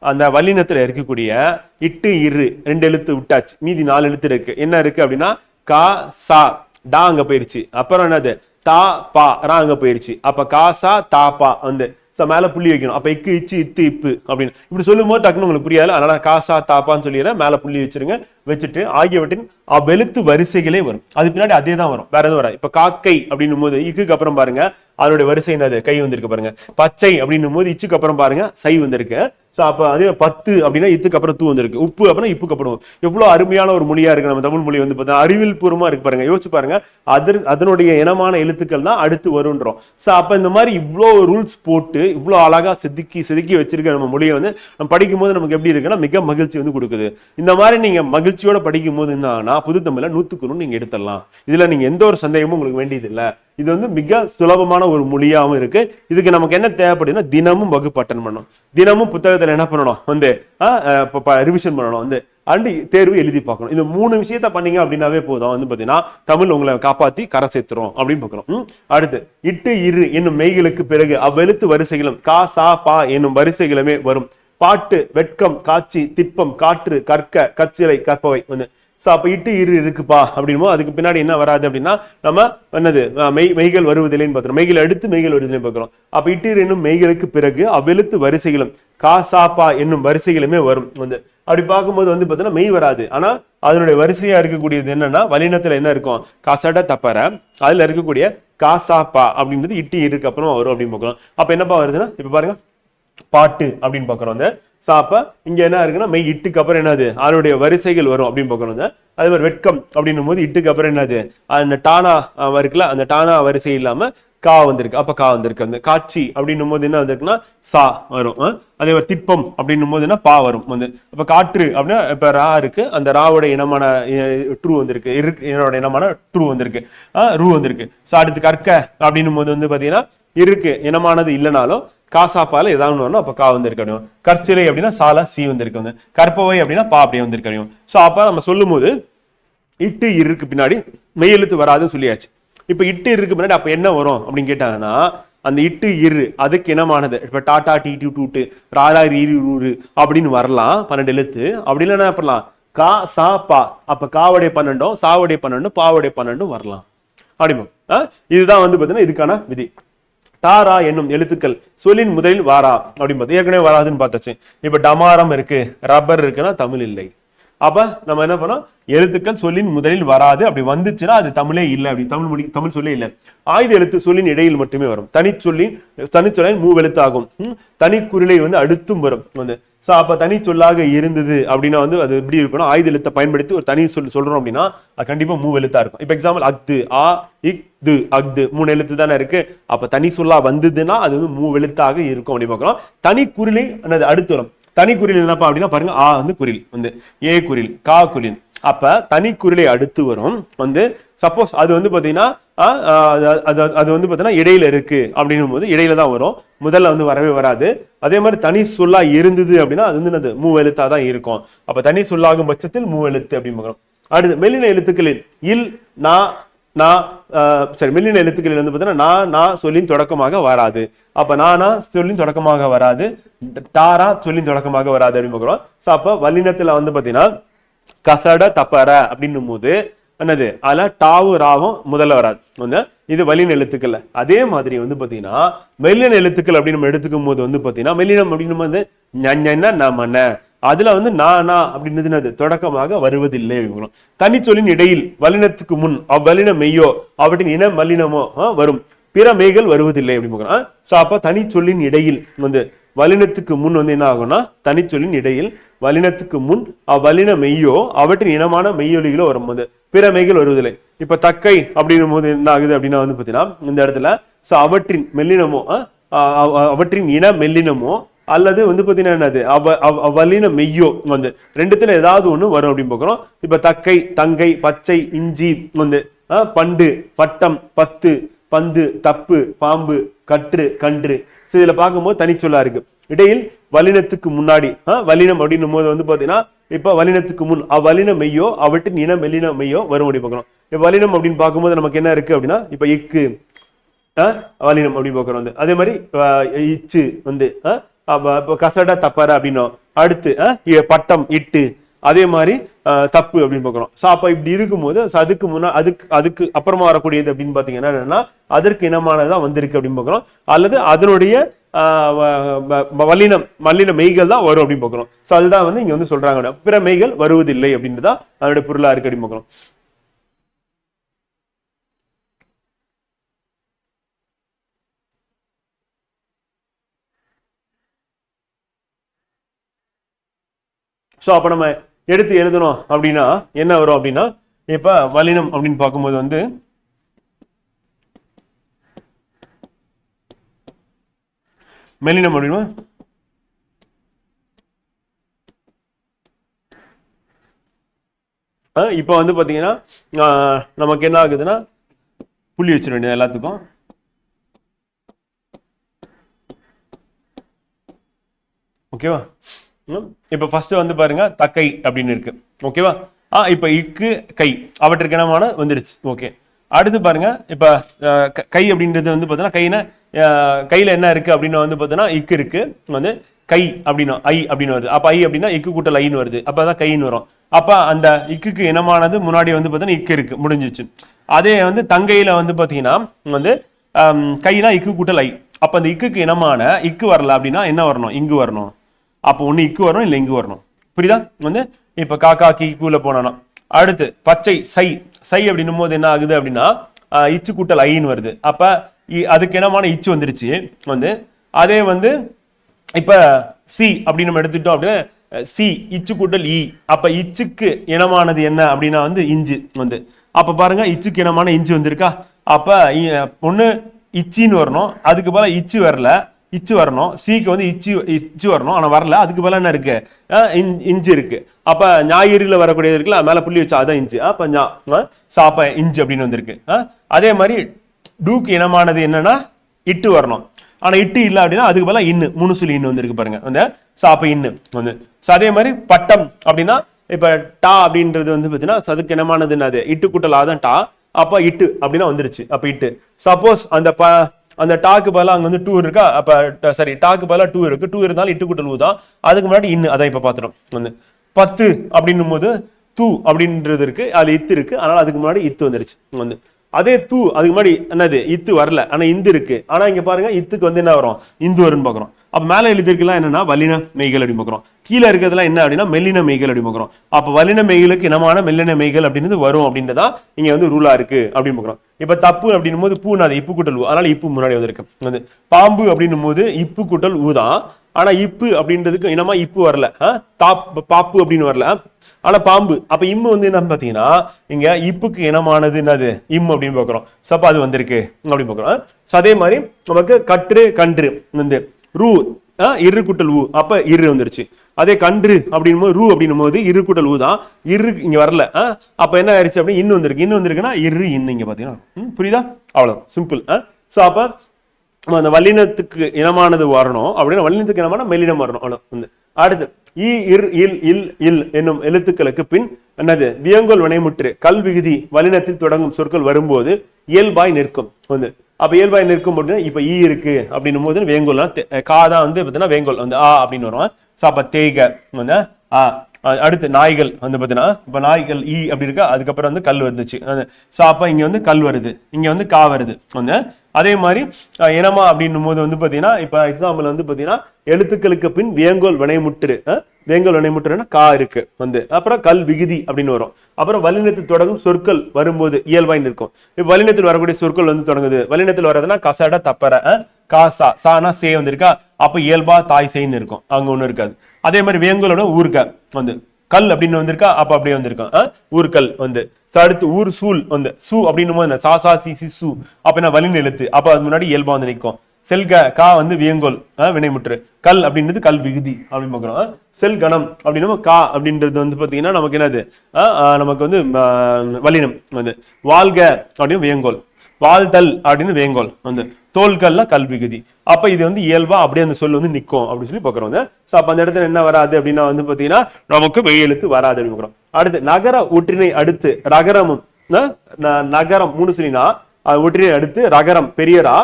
அந்த வல்லினத்துல இருக்கக்கூடிய இட்டு இரு ரெண்டு எழுத்து விட்டாச்சு, மீதி 4 எழுத்து இருக்கு. என்ன இருக்கு அப்படின்னா கா சா டா அங்க போயிருச்சு, அப்புறம் என்னது தா பா ரா அங்க போயிருச்சு. அப்ப கா சா தா பா வந்து மேல புள்ளி வைக்கணும். அப்ப இக்கு இச்சு இத்து இப்பு அப்படின்னு இப்படி சொல்லும் போது டக்குன்னு உங்களுக்கு புரியாது. அதனால காசா தாப்பான்னு சொல்லிடுறேன், மேல புள்ளி வச்சிருங்க. வச்சுட்டு ஆகியவற்றின் அவ்வெழுத்து வரிசைகளே வரும், அது பின்னாடி அதே தான் வரும், வேற எதுவும் வராது. இப்ப காக்கை அப்படின்னும் போது இக்குக்கு அப்புறம் பாருங்க அதனுடைய வரிசை என்னது கை வந்திருக்கு பாருங்க. பச்சை அப்படின்னும் போது இச்சுக்கு அப்புறம் பாருங்க சை வந்திருக்கு. ஸோ அப்போ அதே 10 அப்படின்னா இத்துக்கு அப்புறம் தூ வந்திருக்கு. உப்பு அப்புறம் இப்புக்கு அப்புறம். எவ்வளோ அருமையான ஒரு மொழியா இருக்கு நம்ம தமிழ் மொழி வந்து பார்த்தா அறிவியல் பூர்வமா இருக்கு பாருங்க. யோசிச்சு பாருங்க, அதனுடைய இனமான எழுத்துக்கள் தான் அடுத்து வருன்றோம். ஸோ அப்போ இந்த மாதிரி இவ்வளோ ரூல்ஸ் போட்டு இவ்வளோ அழகா செதுக்கி வச்சிருக்க நம்ம மொழியை வந்து நம்ம படிக்கும் போது நமக்கு எப்படி இருக்குன்னா மிக மகிழ்ச்சி வந்து கொடுக்குது. இந்த மாதிரி நீங்க மகிழ்ச்சியோட படிக்கும் போது என்னன்னா புது தமிழை 100க்கு 100 நீங்க எடுத்துடலாம். இதுல நீங்க எந்த ஒரு சந்தேகமும் உங்களுக்கு வேண்டியது இல்லை. இது வந்து மிக சுலபமான ஒரு மொழியாகவும் இருக்கு. இதுக்கு நமக்கு என்ன தேவைப்படுதுன்னா தினமும் வகுப்பு அட்டன் பண்ணணும், தினமும் புத்தகத்துல என்ன பண்ணணும் வந்து ரிவிஷன் பண்ணணும் வந்து அண்ட் தேர்வு எழுதி பார்க்கணும். இந்த 3 விஷயத்த பண்ணீங்க அப்படின்னாவே போதும் வந்து பாத்தீங்கன்னா தமிழ் உங்களை காப்பாத்தி கரை சேர்த்துரும் அப்படின்னு பார்க்கணும். அடுத்து இட்டு இரு என்னும் மெய்களுக்கு பிறகு அவ்வெழுத்து வரிசைகளும் கா சா பா என்னும் வரிசைகளுமே வரும். பாட்டு வெட்கம் காட்சி திப்பம் காற்று கற்க கற்சிலை கற்பவை வந்து. ஸோ அப்போ இட்டு இரு இருக்குப்பா அப்படின்மோ அதுக்கு பின்னாடி என்ன வராது அப்படின்னா நம்ம என்னது மெய்கள் வருவதில்லைன்னு பார்க்குறோம், மெய்கள் அடுத்து மெய்கள் வருவதில்லைன்னு பார்க்குறோம். அப்போ இட்டு இரு என்னும் மெய்களுக்கு பிறகு அவ்வெழுத்து வரிசைகளும் காசாப்பா என்னும் வரிசைகளுமே வரும் வந்து. அப்படி பார்க்கும்போது வந்து பார்த்தீங்கன்னா மெய் வராது, ஆனா அதனுடைய வரிசையா இருக்கக்கூடியது என்னன்னா வல்லினத்துல என்ன இருக்கும் கசட தப்பற, அதுல இருக்கக்கூடிய காசாப்பா அப்படின்றது இட்டு இருக்கு அப்புறம் வரும் அப்படின்னு பார்க்குறோம். அப்ப என்னப்பா வருதுன்னா இப்ப பாருங்க பாட்டு அப்படின்னு பார்க்குறோம் வந்து. ஸோ அப்ப இங்க என்ன இருக்குன்னா மெய் இட்டுக்கு அப்புறம் என்னது அதனுடைய வரிசைகள் வரும் அப்படின்னு பார்க்கணும். அதே மாதிரி வெட்கம் அப்படின்னும் போது இட்டுக்கு அப்புறம் என்னது அந்த டானா இருக்குல்ல, அந்த டானா வரிசை இல்லாம கா வந்திருக்கு, அப்ப கா வந்திருக்கு. அந்த காட்சி அப்படின்னும் போது என்ன வந்திருக்குன்னா சா வரும். அதே மாதிரி திப்பம் அப்படின்னும் போது என்ன பா வரும் வந்து. அப்ப காற்று அப்படின்னா இப்ப ரா இருக்கு, அந்த ராவோட இனமான ட்ரூ வந்திருக்கு, என்னோட இனமான ட்ரூ வந்திருக்கு, ரூ வந்திருக்கு. ஸோ அடுத்து கற்க அப்படின்னும் போது வந்து பாத்தீங்கன்னா இருக்கு இனமானது இல்லைனாலும் காசாப்பால ஏதாவது ஒண்ணு அப்ப கா வந்திருக்கணும். கற்சிலை அப்படின்னா சாலா சி வந்திருக்கு. கற்பவை அப்படின்னா பா அப்படியே வந்திருக்கணும். ஸோ அப்ப நம்ம சொல்லும் போது இட்டு இருக்கு பின்னாடி மெய் எழுத்து வராதுன்னு சொல்லியாச்சு. இப்ப இட்டு இருக்கு பின்னாடி அப்ப என்ன வரும் அப்படின்னு கேட்டாங்கன்னா அந்த இட்டு இரு அதுக்கு இனமானது. இப்ப டாடா டி டி டூட்டு ராடா ரீரி ரூரு அப்படின்னு வரலாம் 12 எழுத்து. அப்படி இல்லைன்னா என்ன பண்ணலாம் கா சா பா, அப்ப காவடைய 12 சாவடைய 12 பாவடைய 12 வரலாம் அப்படிமா. இதுதான் வந்து பாத்தீங்கன்னா இதுக்கான விதி. தாரா என்னும் எழுத்துக்கள் சொல்லின் முதலில் வாரா அப்படின்னு ஏற்கனவே வராதுன்னு பார்த்தாச்சு. இப்ப டமாரம் இருக்கு ரப்பர் இருக்குன்னா தமிழ் இல்லை. அப்ப நம்ம என்ன பண்ணோம், எழுத்துக்கள் சொல்லின் முதலில் வராது. அப்படி வந்துச்சுன்னா அது தமிழே இல்லை, அப்படி தமிழ் சொல்லே இல்லை. ஆயுத எழுத்து சொல்லின் இடையில் மட்டுமே வரும். தனிச்சொல்லின் மூவெழுத்து ஆகும். தனி குரிலை வந்து அடுத்தும் வரும் வந்து. சோ அப்ப தனி சொல்லாக இருந்தது அப்படின்னா வந்து அது எப்படி இருக்கணும், ஆயுத எழுத்தை பயன்படுத்தி ஒரு தனி சொல்றோம் அப்படின்னா அது கண்டிப்பா மூவெழுத்தா இருக்கும். இப்ப எக்ஸாம்பிள் அக்து, ஆ இக் து, அக்து 3 எழுத்து தானே இருக்கு. அப்ப தனி சொல்லா வந்ததுன்னா அது வந்து மூவெழுத்தாக இருக்கும் அப்படி பார்க்கலாம். தனி குரிலை அடுத்து வரும். தனி குரில் என்னப்பா அப்படின்னா பாருங்க, ஆ வந்து குரில் வந்து, ஏ குரில், கா குரில். அப்ப தனி குரிலை அடுத்து வரும் வந்து. சப்போஸ் அது வந்து பாத்தீங்கன்னா அது வந்து பாத்தீங்கன்னா இடையில இருக்கு அப்படின்னும் போது இடையில தான் வரும், முதல்ல வந்து வரவே வராது. அதே மாதிரி தனி சொல்லா இருந்தது அப்படின்னா அது வந்து மூவெழுத்தா தான் இருக்கும். அப்ப தனி சொல்லாகும் பட்சத்தில் மூவெழுத்து அப்படின்னு பார்க்கணும். அடுத்து மெல்லின எழுத்துக்களில் இல், நா, சரி, மெல்லின எழுத்துக்களில் வந்து பாத்தீங்கன்னா நா சொல்லின் தொடக்கமாக வராது. அப்ப நானா சொல்லின் தொடக்கமாக வராது, டாரா சொல்லின் தொடக்கமாக வராது அப்படின்னு பார்க்கிறோம். சோ அப்ப வல்லினத்துல வந்து பாத்தீங்கன்னா கசட தப்பற அப்படின்னும் போது என்னது, அதுல டாவும் ராவும் முதல்ல வராது. இது வல்லின எழுத்துக்கள். அதே மாதிரி வந்து பாத்தீங்கன்னா மெல்லின எழுத்துக்கள் அப்படின்னு நம்ம எடுத்துக்கும் போது வந்து பாத்தீங்கன்னா மெல்லினம் அப்படின்னு வந்து நமன, அதுல வந்து நானா அப்படின்றது தொடக்கமாக வருவதில்லை. தனிச்சொல்லின் இடையில் வல்லினத்துக்கு முன் அவ்வல்லின மெய்யோ அவற்றின் இன மல்லினமோ வரும், பிற மெய்கள் வருவதில்லை அப்படின்னு. சோ அப்ப தனிச்சொல்லின் இடையில் வந்து வல்லினத்துக்கு முன் வந்து என்ன ஆகும்னா, தனிச்சொல்லின் இடையில் வல்லினத்துக்கு முன் அவ்வல்லின மெய்யோ அவற்றின் இனமான மெய்யொலிகளோ வரும்போது பிற மெய்கள் வருவதில்லை. இப்ப தக்கை அப்படின்னும் போது என்ன ஆகுது அப்படின்னா வந்து பாத்தீங்கன்னா இந்த இடத்துல சோ அவற்றின் மெல்லினமோ அவற்றின் இன மெல்லினமோ அல்லது வந்து பாத்தீங்கன்னா என்னது வல்லின மெய்யோ வந்து ரெண்டுத்துல ஏதாவது ஒண்ணு வரும் அப்படின்னு பாக்குறோம். இப்ப தக்கை, தங்கை, பச்சை, இஞ்சி வந்து, பண்டு, பட்டம், பத்து, பந்து, தப்பு, பாம்பு, கற்று, கன்று. இதுல பார்க்கும்போது தனிச்சொல்லா இருக்கு. இடையில் வல்லினத்துக்கு முன்னாடி வல்லினம் அப்படின்னும் போது வந்து பாத்தீங்கன்னா இப்ப வல்லினத்துக்கு முன் அவ்வல்லின மெய்யோ அவற்றின் இன மெல்லின மெய்யோ வரும் அப்படி பார்க்கணும். இப்ப வல்லினம் அப்படின்னு பார்க்கும்போது நமக்கு என்ன இருக்கு அப்படின்னா இப்ப இக்கு வல்லினம் அப்படின்னு பார்க்கிறோம் வந்து. அதே மாதிரி இச்சு வந்து கசட தப்பற அப்படின்னும். அடுத்து பட்டம், இட்டு, அதே மாதிரி தப்பு அப்படின்னு பார்க்கிறோம். சோ அப்ப இப்படி இருக்கும்போது அதுக்கு முன்னா அதுக்கு அப்புறமா வரக்கூடியது அப்படின்னு பாத்தீங்கன்னா என்னன்னா அதற்கு இனமானதான் வந்திருக்கு அப்படின்னு பார்க்கிறோம். அல்லது அதனுடைய வல்லின மெய்கள் தான் வரும் அப்படின்னு பார்க்கிறோம். சோ அதுதான் வந்து இங்க வந்து சொல்றாங்க, பிற மெய்கள் வருவதில்லை அப்படின்றதான் அதனுடைய பொருளா இருக்கு அப்படின்னு பார்க்கிறோம். சோ அப்ப நம்ம எடுத்து எழுதணும் அப்படின்னா என்ன வரும் அப்படின்னா இப்ப வல்லினம் அப்படின்னு பார்க்கும்போது வந்து மெல்லினம் அப்படின்னா இப்ப வந்து பாத்தீங்கன்னா நமக்கு என்ன ஆகுதுன்னா புள்ளி வச்சிட வேண்டியது எல்லாத்துக்கும். ஓகேவா? இப்ப ஃபர்ஸ்ட் வந்து பாருங்க தக்கை அப்படின்னு இருக்கு. ஓகேவா? இப்ப இக்கு, கை அவற்றுக்கு இனமான வந்துருச்சு. ஓகே, அடுத்து பாருங்க இப்ப கை அப்படின்றது வந்து பாத்தீங்கன்னா கைனா கையில என்ன இருக்கு அப்படின்னு வந்து பாத்தீங்கன்னா இக்கு இருக்கு வந்து, கை அப்படின்னா ஐ அப்படின்னு வருது. அப்ப ஐ அப்படின்னா இக்கு கூட்டல் ஐன்னு வருது. அப்பதான் கைன்னு வரும். அப்ப அந்த இக்குக்கு இனமானது முன்னாடி வந்து பாத்தீங்கன்னா இக்கு இருக்கு, முடிஞ்சிச்சு. அதே வந்து தங்கையில வந்து பாத்தீங்கன்னா வந்து கைனா இக்கு கூட்டல் ஐ. அப்ப அந்த இக்குக்கு இனமான இக்கு வரல அப்படின்னா என்ன வரணும், இங்கு வரணும். அப்போ ஒண்ணு இக்கு வரணும் இல்ல இங்கு வரணும். புரியுதா? வந்து இப்ப காக்கா கீக்குள்ள போனா. அடுத்து பச்சை, சை அப்படின்னும் போது என்ன ஆகுது அப்படின்னா இச்சு கூட்டல் ஐன்னு வருது. அப்ப அதுக்கு இனமான இச்சு வந்துருச்சு வந்து. அதே வந்து இப்ப சி அப்படின்னு நம்ம எடுத்துட்டோம் அப்படின்னா சி இச்சு கூட்டல் இ. அப்ப இச்சுக்கு இனமானது என்ன அப்படின்னா வந்து இஞ்சு வந்து. அப்ப பாருங்க இச்சுக்கு இனமான இஞ்சு வந்திருக்கா. அப்ப ஒண்ணு இச்சின்னு வரணும், அதுக்கு போல இச்சு வரல, இச்சு வரணும். சிக்கு வந்து இச்சு வரணும், ஆனா வரல. அதுக்கு பதிலா என்ன இருக்கு, இஞ்சு இருக்கு. அப்ப ஞாயிறுல வரக்கூடியது இருக்குல்ல, மேல புள்ளி வச்சா அதான் இஞ்சு. அப்ப இஞ்சு அப்படின்னு வந்திருக்கு. அதே மாதிரி டூக்கு இனமானது என்னன்னா இட்டு வரணும், ஆனா இட்டு இல்ல அப்படின்னா அதுக்கு பதிலா இன்னு, முனுசுலி இன்னு வந்திருக்கு பாருங்க வந்து. அப்ப இன்னு வந்து. அதே மாதிரி பட்டம் அப்படின்னா இப்ப டா அப்படின்றது வந்து பாத்தீங்கன்னா அதுக்கு இனமானது என்னது, இட்டு கூட்டல் ஆதான் டா. அப்ப இட்டு அப்படின்னா வந்துருச்சு. அப்ப இட்டு. சப்போஸ் அந்த டாக்கு பதிலா அங்க வந்து டூ இருக்கா, அப்ப சரி டாக்கு பதிலா டூ இருக்கு, டூ இருந்தாலும் இட்டு கூட்டல் ஊ தான். அதுக்கு முன்னாடி இன்னு, அதான் இப்ப பாத்துட்டோம் வந்து. பத்து அப்படின்னும் போது தூ அப்படின்றது இருக்கு, அதுல இத்து இருக்கு, அதனால அதுக்கு முன்னாடி இத்து வந்துருச்சு வந்து. அதே தூ அதுக்கு முன்னாடி என்னது இத்து வரல, ஆனா இந்து இருக்கு. ஆனா இங்க பாருங்க இத்துக்கு வந்து என்ன வரும், இந்து வரும்னு பாக்குறோம். அப்ப மேல எழுதிருக்கலாம் என்னன்னா வல்லின மெய்கள் அப்படின்னு பாக்குறோம். கீழே இருக்கிறதுலாம் என்ன அப்படின்னா மெல்லின மெய்கள் அப்படி பார்க்குறோம். அப்போ வல்லின மெய்களுக்கு இனமான மெல்லின மெய்கள் அப்படின்றது வரும் அப்படின்றதா இங்க வந்து ரூலா இருக்கு அப்படின்னு பார்க்குறோம். இப்ப தப்பு அப்படின்னும் போது பூ அது இப்பு கூட்டல் ஊ, அதனால இப்பு முன்னாடி வந்திருக்கு. வந்து பாம்பு அப்படின்னும் போது இப்பு கூட்டல் ஊ தான். ஆனா இப்பு அப்படின்றதுக்கு இனமா இப்பு வரல, பாப்பு அப்படின்னு வரல. ஆனா பாம்பு அப்ப இம்மு வந்து என்ன பாத்தீங்கன்னா இங்க இப்புக்கு இனமானது என்னது இம் அப்படின்னு பாக்குறோம். அப்ப அது வந்திருக்கு அப்படின்னு பாக்குறோம். அதே மாதிரி நமக்கு கற்று கன்று வந்து ரூ இரு கூட்டல் ஊ, அப்ப இரு வந்துருச்சு. அதே கன்று அப்படின்னும் போது ரூ அப்படின்னும் போது இரு கூட்டல் ஊ தான், இரு இங்க வரல. அப்ப என்ன ஆயிடுச்சு அப்படின்னு இன்னும் வந்திருக்கு. இன்னும் வந்திருக்குன்னா இரு இன்னு இங்க பாத்தீங்கன்னா புரியுதா? அவ்வளவு சிம்பிள். சோ அப்ப அந்த வல்லினத்துக்கு இனமானது வரணும் அப்படின்னா வல்லினத்துக்கு இனமான மெல்லினம் வரணும். வந்து அடுத்து இ இர் இல் இல் இல் என்னும் எழுத்துக்களுக்கு பின் என்னது வியங்கோல் வினைமுற்று கல் விகுதி வல்லினத்தில் தொடங்கும் சொற்கள் வரும்போது இயல்பாய் நிற்கும். வந்து அப்ப இயல்பாய் நிற்கும் அப்படின்னா இப்ப ஈ இருக்கு அப்படின்னும் போது வேங்கோல்லாம் காதான் வந்து பார்த்தீங்கன்னா வேங்கோல் வந்து ஆ அப்படின்னு வரும். சோ அப்ப தேய்க வந்து ஆ. அடுத்து நாய்கள் வந்து பார்த்தீங்கன்னா இப்ப நாய்கள் ஈ அப்படி இருக்கா, அதுக்கப்புறம் வந்து கல் வந்துச்சு. சோ அப்ப இங்க வந்து கல் வருது, இங்க வந்து கா வருது. வந்து அதே மாதிரி இனமா அப்படின்னும் போது வந்து பாத்தீங்கன்னா இப்ப எக்ஸாம்பிள் வந்து பாத்தீங்கன்னா எழுத்துக்களுக்கு பின் வேங்கோல் வினைமுற்று, வேங்கோல் வினைமுற்றுன்னா கா இருக்கு வந்து, அப்புறம் கல் விகுதி அப்படின்னு வரும். அப்புறம் வல்லினத்தில் தொடங்கும் சொற்கள் வரும்போது இயல்பாய் நிற்கும். இப்ப வல்லினத்தில் வரக்கூடிய சொற்கள் வந்து தொடங்குது. வல்லினத்தில் வர்றதுன்னா கசட தப்பற காசா சானா சே வந்திருக்கா, அப்ப இயல்பா தாய் செய்ன்னு இருக்கும், அங்க ஒண்ணு இருக்காது. அதே மாதிரி வேங்கோலோட ஊர்க்க வந்து கல் அப்படின்னு வந்திருக்கா, அப்ப அப்படியே வந்திருக்கும் ஊர்கல் வந்து. அடுத்து ஊர் சூல் வந்து சூ அப்படின்னு போது சா சா சி சி சூ, அப்ப என்ன வலின் எழுத்து, அப்ப அது முன்னாடி இயல்பா வந்து நிற்கும். செல்க கா வந்து வியங்கோல் வினைமுற்று, கல் அப்படின்றது கல் விகுதி அப்படின்னு பாக்குறோம். செல் கணம் அப்படின்னா கா அப்படின்றது வந்து பாத்தீங்கன்னா நமக்கு என்னது நமக்கு வந்து வல்லினம் வந்து. வாழ்க அப்படின்னு வேங்கோல், வாழ்தல் அப்படின்னு வேங்கோல் வந்து, தோல்கள்னா கல் விகுதி. அப்ப இது வந்து இயல்பா அப்படியே அந்த சொல் வந்து நிற்கும் அப்படின்னு சொல்லி பாக்குறோம். சோ அப்ப அந்த இடத்துல என்ன வராது அப்படின்னா வந்து பாத்தீங்கன்னா நமக்கு மெய் எழுத்து வராது அப்படின்னு பாக்குறோம். அடுத்து நகர ஒற்றினை அடுத்து ரகரமும் நகரம் 3 சொல்லினா ஒற்றினை அடுத்து ரகரம் பெரியரா,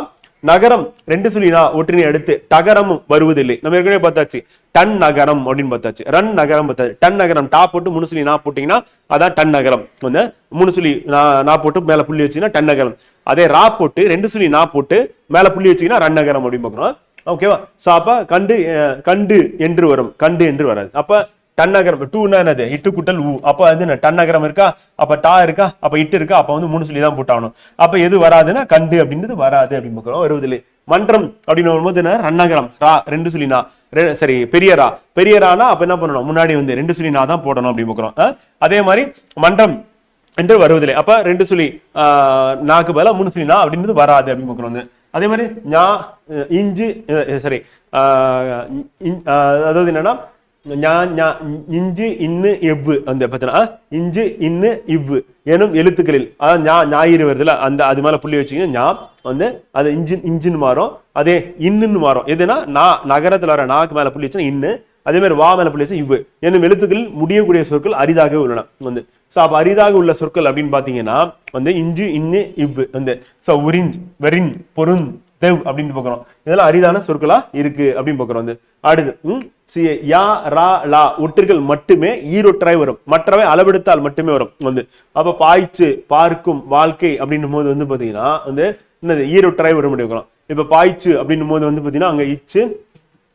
நகரம் 2 சொல்லினா ஒற்றினை அடுத்து டகரமும் வருவதில்லை. நம்ம ஏற்கனவே பார்த்தாச்சு டன் நகரம் அப்படின்னு பார்த்தாச்சு, ரன் நகரம் பார்த்தாச்சு. டன் நகரம் டா போட்டு 3 சொல்லி நா போட்டீங்கன்னா அதான் டன் நகரம் வந்து. 3 சொல்லி நா போட்டு மேல புள்ளி வச்சீங்கன்னா டன் நகரம். அதே ரா போட்டு 2 சொல்லி நா போட்டு மேல புள்ளி வச்சீங்கன்னா ரன் நகரம் அப்படின்னு பாக்குறோம். ஓகேவா? சோ அப்ப கண்டு கண்டு என்று வரும், கண்டு என்று வராது. அப்ப டன்னகரம் டூன்னா என்னது இட்டு குட்டல் ஊ, அப்ப வந்து டன்னகரம் இருக்கா, அப்ப டா இருக்கா, அப்ப இட்டு இருக்கா, அப்ப வந்து 3 சொல்லி தான் போட்டாகணும். அப்ப எது வராதுன்னா கண்டு அப்படின்றது வராது அப்படின்னு பாக்குறோம். வருவதில்லை. மன்றம் அப்படின்னு வரும்போது என்ன ரன்னகரம் ரா 2 சொல்லினா சரி பெரியரா, பெரியரானா அப்ப என்ன பண்ணணும் முன்னாடி வந்து 2 சொல்லி நான் தான் போடணும் அப்படின்னு பாக்குறோம். அதே மாதிரி மன்றம் என்று வருவதில்லை. அப்ப 2 சொல்லி நாக்கு பதிலா 3 சொல்லி நான் அப்படின்றது வராது அப்படின்னு பாக்குறோம். அதே மாதிரி ஞா இஞ்சு சரி அதாவது என்னன்னா இஞ்சு இன்னு எவ்வு அந்த பார்த்தா இஞ்சு இன்னு இவ்வு எனும் எழுத்துக்களில் ஞாயிறு வருதுல அந்த அது மேல புள்ளி வச்சுங்க ஞா வந்து அது இஞ்சின்னு மாறும். அதே இன்னுன்னு மாறும். எதுனா நகரத்துல வர நாக்கு மேல புள்ளி வச்சுன்னா இன்னு, அதே மாதிரி வா மேல புள்ளி வச்சு இவ்வு என்னும் எழுத்துக்களில் முடியக்கூடிய சொற்கள் அரிதாக உள்ளன வந்து. சோ அப்ப அரிதாக உள்ள சொற்கள் அப்படின்னு பாத்தீங்கன்னா வந்து இஞ்சு இன்னு இவ்வு வந்து. சோ உரிஞ்ச் வெரின் பொருந் தெவ் அப்படின்னு பாக்குறோம். இதெல்லாம் அரிதான சொற்களா இருக்கு அப்படின்னு பாக்குறோம். வந்து அடுத்து யா ரா லா ஒற்றுகள் மட்டுமே ஈரொற்றாய் வரும், மற்றவை அளவெடுத்தால் மட்டுமே வரும் வந்து. அப்ப பாய்ச்சு பார்க்கும் வாழ்க்கை அப்படின்னும் போது வந்து பாத்தீங்கன்னா வந்து என்னது ஈரொற்றாய் வர முடியும். இப்ப பாய்ச்சு அப்படின்னும் போது வந்து பாத்தீங்கன்னா அங்க இச்சு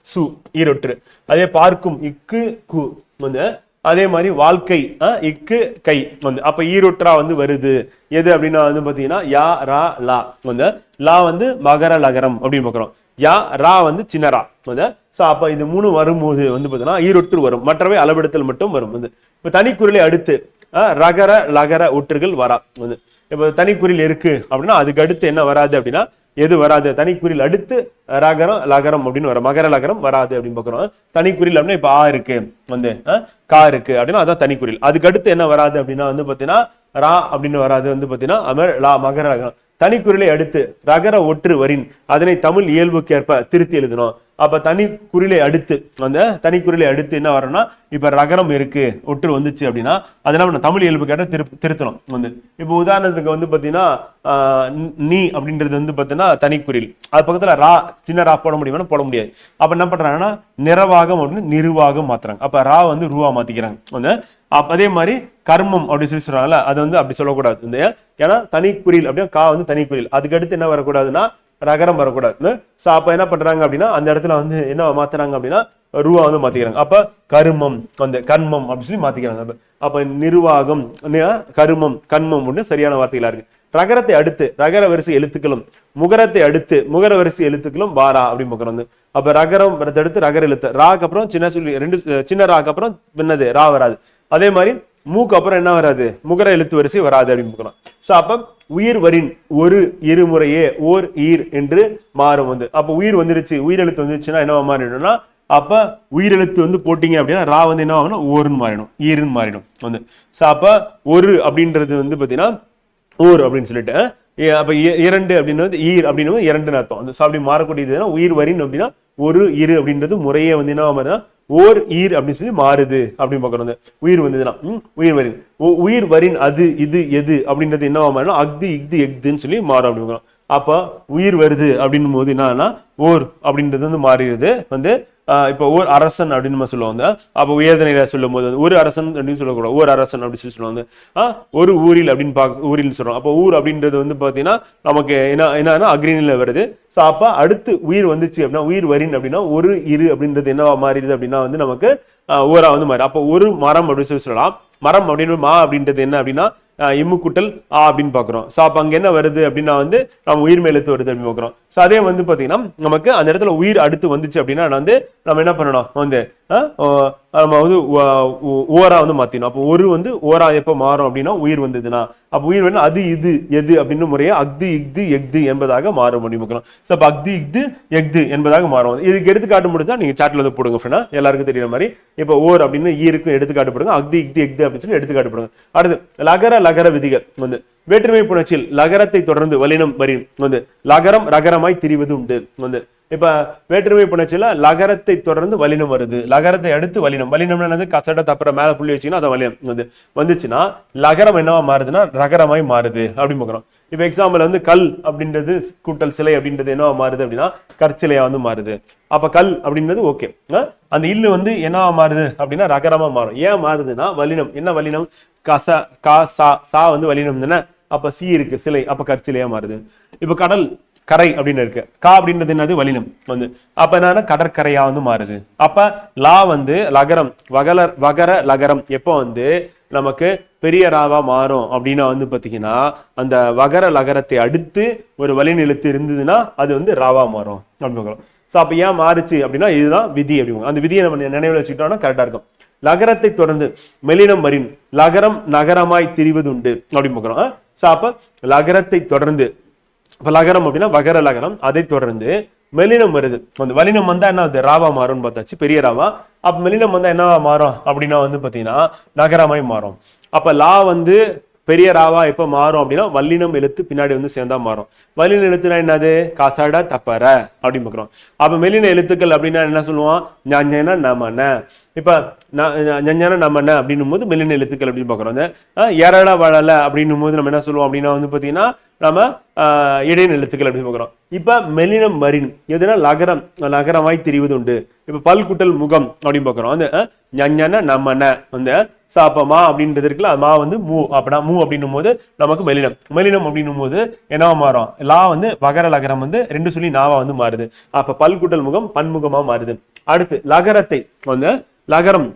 சு ஈரொற்று. அதே பார்க்கும் இக்கு கு வந்து. அதே மாதிரி வாழ்க்கை இக்கு கை வந்து. அப்ப ஈரொற்றா வந்து வருது எது அப்படின்னா வந்து பாத்தீங்கன்னா யா ரா லா வந்து. லா வந்து மகர லகரம் அப்படின்னு பாக்குறோம். யா ரா வந்து சின்னரா வந்து. சோ அப்ப இது 3 வரும்போது வந்து பாத்தீங்கன்னா ஈரொற்று வரும், மற்றவை அளவெடுத்தல் மட்டும் வரும் வந்து. இப்ப தனிக்குறிலை அடுத்து ரகர லகர ஒற்றுகள் வரா வந்து. இப்ப தனிக்குறில் இருக்கு அப்படின்னா அதுக்கு அடுத்து என்ன வராது அப்படின்னா எது வராது, தனிக்குறில் அடுத்து ரகரம் லகரம் அப்படின்னு வரும், மகர லகரம் வராது அப்படின்னு பாக்குறோம். தனிக்குறில் அப்படின்னா இப்ப ஆ இருக்கு வந்து கா இருக்கு அப்படின்னா அதான் தனிக்குறில். அதுக்கு அடுத்து என்ன வராது அப்படின்னா வந்து பாத்தீங்கன்னா ரா அப்படின்னு வராது வந்து பாத்தீங்கன்னா அமர் லா மகர லகரம். தனிக்குறிலை அடுத்து ரகர ஒற்று வரின் அதனை தமிழ் இயல்புக்கேற்ப திருத்தி எழுதணும். அப்ப தனிக்குறிலை அடுத்து அந்த தனிக்குறிலை அடுத்து என்ன வரும்னா இப்ப ரகரம் இருக்கு ஒற்று வந்துச்சு அப்படின்னா அதெல்லாம் நம்ம தமிழ் இயல்புக்கேற்ற திருத்தணும் வந்து. இப்ப உதாரணத்துக்கு வந்து பாத்தீங்கன்னா நீ அப்படின்றது வந்து பாத்தீங்கன்னா தனிக்குறில், அது பக்கத்துல ரா சின்ன ரா போட முடியுமா போட முடியாது. அப்ப என்ன பண்றாங்கன்னா நிறவாகம் அப்படின்னு நிருவாகம் மாத்துறாங்க. அப்ப ரா வந்து ரூவா மாத்திக்கிறாங்க வந்து. அதே மாதிரி கர்மம் அப்படின்னு சொல்லி சொல்றாங்கல்ல அது வந்து அப்படி சொல்லக்கூடாது இந்த. ஏன்னா தனிக்குறில் அப்படின்னா கா வந்து தனிக்குறில், அதுக்கு அடுத்து என்ன வரக்கூடாதுன்னா ரகரம் வரக்கூடாது. சோ அப்ப என்ன பண்றாங்க அப்படின்னா அந்த இடத்துல வந்து என்ன மாத்துறாங்க அப்படின்னா ரூவா வந்து மாத்திக்கிறாங்க. அப்ப கருமம் வந்து கண்மம் அப்படின்னு சொல்லி மாத்திக்கிறாங்க. அப்ப நிர்வாகம், கருமம், கண்மம் ஒண்ணு சரியான வார்த்தைகளா இருக்கு. ரகரத்தை அடுத்து ரகர வரிசை எழுத்துக்களும் முகரத்தை அடுத்து முகர வரிசை எழுத்துக்களும் வாரா அப்படின்னு பார்க்கிறோம் வந்து. அப்ப ரகரம் அடுத்து ரகர எழுத்து, ராக்கு அப்புறம் சின்ன சொல்லி ரெண்டு சின்ன ராக்கு அப்புறம் என்னது ரா வராது. அதே மாதிரி மூக்கு அப்புறம் என்ன வராது, முகர எழுத்து வரிசை வராது அப்படின்னு பார்க்கிறோம். சோ அப்ப உயிர் வரின் ஒரு இருமுறையே ஓர் ஈர் என்று மாறும் வந்து. அப்ப உயிர் வந்துருச்சு, உயிர் எழுத்து வந்துருச்சுன்னா என்னவா மாறிடும்னா, அப்ப உயிரெழுத்து வந்து போட்டீங்க அப்படின்னா ரா வந்து என்ன ஆகணும், ஓருன்னு மாறிடும், ஈருன்னு மாறிடும் வந்து. சோ அப்ப ஒரு அப்படின்றது வந்து பாத்தீங்கன்னா ஊர் அப்படின்னு சொல்லிட்டு, அப்ப இரண்டு அப்படின்னு ஈர் அப்படின்னு இரண்டுன்னு அர்த்தம். அப்படி மாறக்கூடியது உயிர் வரின் அப்படின்னா ஒரு இரு அப்படின்றது முறையே வந்து என்ன மாறுதுன்னா ஓர் ஈர் அப்படின்னு சொல்லி மாறுது அப்படின்னு பாக்குறோம். உயிர் வந்ததுன்னா உயிர் வரின், உயிர் வரின் அது இது எது அப்படின்றது என்னவா மாறும், அக்து இக்து எக்துன்னு சொல்லி மாறும் அப்படின்னு. அப்ப உயிர் வருது அப்படின்னும் போது என்னன்னா ஓர் அப்படின்றது வந்து மாறிடுது வந்து. இப்ப ஓர் அரசன் அப்படின்னு நம்ம சொல்லுவாங்க. அப்ப உயர்தனையில சொல்லும் போது ஒரு அரசன் அப்படின்னு சொல்லக்கூடாது, ஓர் அரசன் அப்படின்னு சொல்லி சொல்லுவாங்க. ஒரு ஊரில் அப்படின்னு ஊரில் சொல்றோம். அப்ப ஊர் அப்படின்றது வந்து பாத்தீங்கன்னா நமக்கு என்னன்னா அக்ரினில வருது. சோ அப்ப அடுத்து உயிர் வந்துச்சு அப்படின்னா உயிர் வரின் அப்படின்னா ஒரு இரு அப்படின்றது என்னவா மாறிடுது அப்படின்னா வந்து நமக்கு ஓரா வந்து மாறி. அப்ப ஒரு மரம் அப்படின்னு சொல்லி சொல்லலாம். மரம் அப்படின்னு மா அப்படின்றது என்ன அப்படின்னா இம்மு கூட்டல் ஆ அப்படின்னு பாக்குறோம். சோ அப்ப அங்க என்ன வருது அப்படின்னா வந்து நம்ம உயிர் மேலெழுத்து வருது அப்படின்னு பாக்குறோம். சோ அதே வந்து பாத்தீங்கன்னா நமக்கு அந்த இடத்துல உயிர் அடுத்து வந்துச்சு அப்படின்னா வந்து நம்ம என்ன பண்ணணும் வந்து நம்ம வந்து ஓரா வந்து மாத்தினோம். அப்போ ஒரு வந்து ஓரா எப்ப மாறும் அப்படின்னா உயிர் வந்ததுன்னா, அப்ப உயிர் வந்து அது இது எது அப்படின்னு முறையே அக்து இக்து எக்து என்பதாக மாறும் அப்படின்னு பார்க்கலாம். சோ அப்ப அக்து இக்து எக்து என்பதாக மாறும். இதுக்கு எடுத்துக்காட்டு முடிஞ்சா நீங்க சாட்ல வந்து போடுங்க ஃப்ரெண்டா, எல்லாருக்கும் தெரியுற மாதிரி. இப்ப ஓர் அப்படின்னு ஈருக்கும் எடுத்துக்காட்டு போடுங்க, அக்து இக்து எக்து அப்படின்னு சொல்லி எடுத்துக்காட்டு போடுங்க. அடுத்து லகர லகர விதிகள் வந்து. வேற்றுமை புணர்ச்சியில் லகரத்தை தொடர்ந்து வலினம் வரின் வந்து லகரம் ரகரமாய் திரிவது உண்டு வந்து. இப்ப வேற்றுமை புணர்ச்சியில லகரத்தை தொடர்ந்து வலினம் வருது, லகரத்தை அடுத்து வலினம். வலினம்னா என்னது, கசட தப்புற மேல புள்ளி வச்சீங்கன்னா அதை வலினம் வந்து வந்துச்சுன்னா லகரம் என்னவா மாறுதுன்னா ரகரமாய் மாறுது அப்படின்னு பாக்குறோம். இப்ப எக்ஸாம்பிள் வந்து கல் அப்படின்றது கூட்டல் சிலை அப்படின்றது என்னவா மாறுது அப்படின்னா கற்சிலையா வந்து மாறுது. அப்ப கல் அப்படின்றது ஓகே, அந்த இல்லு வந்து என்னவா மாறுது அப்படின்னா ரகரமா மாறும். ஏன் மாறுதுன்னா வலினம். என்ன வலினம், கச கா சா சா வந்து வலினம் தானே. அப்ப சி இருக்கு சிலை, அப்ப கற்சிலையா மாறுது. இப்ப கடல் கரை அப்படின்னு இருக்கு, கா அப்படின்றது என்னது வலினம் வந்து. அப்ப என்னன்னா கடற்கரையா வந்து மாறுது. அப்ப லா வந்து லகரம் வகர லகரம் எப்போ வந்து நமக்கு பெரிய ராவா மாறும் அப்படின்னா வந்து பாத்தீங்கன்னா அந்த வகர லகரத்தை அடுத்து ஒரு வலின எழுத்து இருந்ததுன்னா அது வந்து ராவா மாறும் அப்படின்னு. சோ அப்ப ஏன் மாறுச்சு அப்படின்னா இதுதான் விதி அப்படிங்க. அந்த விதியை நம்ம நினைவுல வச்சுக்கிட்டோம்னா கரெக்டா இருக்கும். லகரத்தை தொடர்ந்து மெலினம் வரின் லகரம் நகரமாய் திரிவது உண்டு அப்படின்னு பாக்குறோம். சோ அப்ப லகரத்தை தொடர்ந்து, இப்ப லகரம் அப்படின்னா வகர லகரம், அதை தொடர்ந்து மெலினம் வருது. அந்த வலினம் வந்தா என்ன ஆகுது, ராவா மாறும்னு பார்த்தாச்சு, பெரிய ராவா. அப்ப மெலினம் வந்தா என்னவா மாறும் அப்படின்னா வந்து பாத்தீங்கன்னா நகரமாய் மாறும். அப்ப லா வந்து பெரிய ராவா எப்ப மாறும் அப்படின்னா வல்லினம் எழுத்து பின்னாடி வந்து சேர்ந்தா மாறும். வல்லின எழுத்துனா என்னது, கசட தப்பற அப்படின்னு பாக்குறோம். அப்ப மெலின எழுத்துக்கள் அப்படின்னா என்ன சொல்லுவோம், ஞான நமன. இப்ப ஞான நமன அப்படின்னும் போது மெலின எழுத்துக்கள் அப்படின்னு பாக்குறோம். எரள வளல அப்படின்னும் போது நம்ம என்ன சொல்லுவோம் அப்படின்னா வந்து பாத்தீங்கன்னா நம்ம இடையின் எழுத்துக்கள் அப்படின்னு பாக்குறோம். இப்ப மெலினம் வரின் எதுனா லகரம் நகரமாய் திரிவது உண்டு. இப்ப பல்குட்டல் முகம் அப்படின்னு பாக்குறோம். வந்து ஞான நமன வந்து சாப்பமா அப்படின்றது இருக்குல்ல, மா வந்து மூ அப்படின்னா மூ அப்படின்னும் போது நமக்கு மெலினம். மெலினம் அப்படின்னும் போது என்னவா மாறும், லா வந்து வகர லகரம் வந்து ரெண்டு சொல்லி நாவா வந்து மாறுது. அப்ப பல்குட்டல் முகம் பன்முகமா மாறுது. அடுத்து லகரத்தை வந்து லகரம்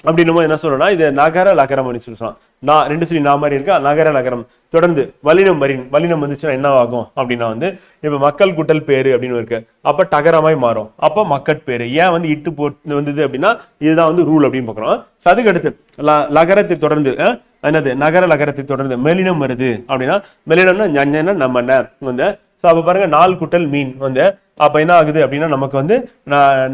அப்படின்னும் போது என்ன சொல்லணும்னா இது நகர லகரம் அப்படின்னு சொல்லலாம். நான் ரெண்டு சொல்லி நான் மாதிரி இருக்கா, நகர லகரம். தொடர்ந்து வலினம் வரின், வலினம் வந்துச்சுன்னா என்ன ஆகும் அப்படின்னா வந்து இப்ப மக்கள் கூட்டல் பேரு அப்படின்னு இருக்கு, அப்ப டகரமாய் மாறும். அப்ப மக்கட்பேரு ஏன் வந்து இட்டு போட்டு வந்தது அப்படின்னா இதுதான் வந்து ரூல் அப்படின்னு பாக்குறோம். அதுக்கு அடுத்து லகரத்தை தொடர்ந்து என்னது நகர லகரத்தை தொடர்ந்து மெலினம் வருது அப்படின்னா மெலினம்னா ஞான நம்ம வந்து. அப்ப பாருங்க நாள் குட்டல் மீன் வந்து அப்ப என்ன ஆகுது அப்படின்னா நமக்கு வந்து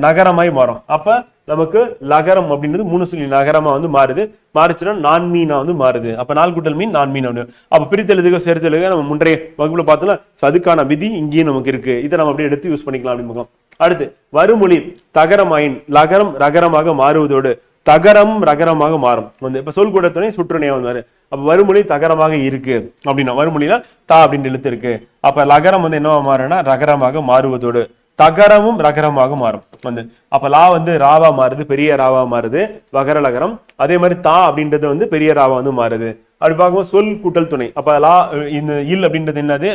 நகரமாய் மாறும். அப்ப நமக்கு லகரம் அப்படின்றது மூணு சொல்லி நகரமா வந்து மாறுது. மாறுச்சுன்னா நான் மீனா வந்து மாறுது. அப்ப நாள் கூட்டல் மீன் நான் மீன் அப்படின்னு. அப்ப பிரித்தெழுதுக சேர்த்தெழுதுக நம்ம முன்றைய வகுப்புல பார்த்தோம்னா அதுக்கான விதி இங்கேயும் நமக்கு இருக்கு. இதை நம்ம அப்படியே எடுத்து யூஸ் பண்ணிக்கலாம் அப்படின்னு. அடுத்து வருமொழி தகரமாயின் லகரம் ரகரமாக மாறுவதோடு தகரம் ரகரமாக மாறும் வந்து. இப்ப சொல் கூட துணை சுற்றுணையா வந்தாரு. அப்ப வருமொழி தகரமாக இருக்கு அப்படின்னா வருமொழினா தா அப்படின்னு எழுத்து இருக்கு. அப்ப லகரம் வந்து என்னவா மாறுனா ரகரமாக மாறுவதோடு தகரமும் ரகரமாக மாறும் வந்து. அப்ப லா வந்து ராவா மாறுது, பெரிய ராவா மாறுது, வகர லகரம். அதே மாதிரி தா அப்படின்றது வந்து பெரிய ராவா வந்து மாறுது. அப்படி பார்க்கும்போது சொல் கூட்டல் துணை அப்ப லா இந்த இல் அப்படின்றது என்னது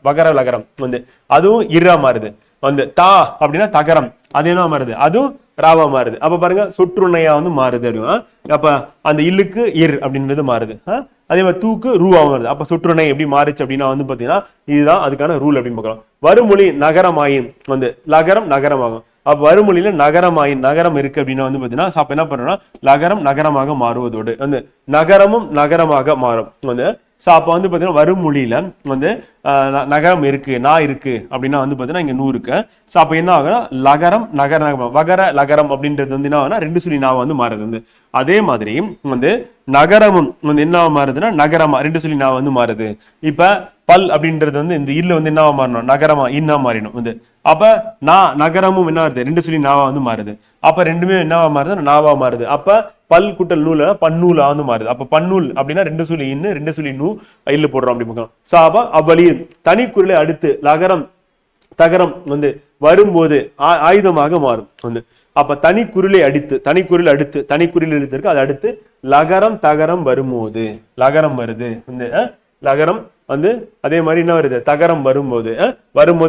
வகர லகரம் வந்து அதுவும் இரா மாறுது. வந்து தா அப்படின்னா தகரம், அது என்ன மாறுது, அதுவும் ராவா மாறுது. அப்ப பாருங்க சொற்றுணையா வந்து மாறுது அப்படின்னா, அப்ப அந்த இல்லுக்கு இர் அப்படின்றது மாறுது. அதே மாதிரி தூக்கு ரூவா மாறுது. அப்ப சொற்றுணை எப்படி மாறுச்சு அப்படின்னா வந்து பாத்தீங்கன்னா இதுதான் அதுக்கான ரூல் அப்படின்னு பார்க்கலாம். வருமொழி நகரமாயின் வந்து லகரம் நகரமாகும். அப்ப வருமொழியில நகரமாயின் நகரம் இருக்கு அப்படின்னா வந்து பாத்தீங்கன்னா அப்ப என்ன பண்றோம்னா லகரம் நகரமாக மாறுவதோடு வந்து நகரமும் நகரமாக மாறும் வந்து. அப்ப வந்து பாத்தீங்கன்னா வருமொழியில வந்து நகரம் இருக்கு, நான் இருக்கு அப்படின்னா வந்து பாத்தீங்கன்னா இங்க 100 இருக்கு. அப்ப என்ன ஆகுனா லகரம் நகர வகர லகரம் அப்படின்றது வந்து என்ன ஆகுனா 2 சொல்லி நாவ வந்து மாறுது வந்து. அதே மாதிரி வந்து நகரமும் வந்து என்ன மாறுதுன்னா நகரமா 2 சொல்லி நாவ வந்து மாறுது. இப்ப பல் அப்படின்றது வந்து இந்த இல்ல வந்து என்னவா மாறணும், நகரமா இன்னா மாறிடும் வந்து. அப்ப நகரமும் என்ன ஆகுது 2 சொல்லி நாவா வந்து மாறுது. அப்ப ரெண்டுமே என்னவா மாறுது, நாவா மாறுது. அப்ப பல் கூட்டல் நூல பன்னூலா வந்து மாறுது. அப்ப பன்னூல் அப்படின்னா 2 சொல்லி இன்னு 2 சொல்லி நூ இல்லு போடுறோம் அப்படி பார்க்கலாம். அப்ப அவ்வழியில் தனி குரலை அடுத்து லகரம் தகரம் வந்து வரும்போது ஆயுதமாக மாறும் வந்து. அப்ப தனி குரலை அடித்து தனி குரல் அடுத்து தனி குரல் எழுத்திருக்கு, அது அடுத்து லகரம் தகரம் வரும்போது லகரம் வருது வந்து. லகரம் வந்து அதே மாதிரி என்ன வருது, தகரம் வரும்போது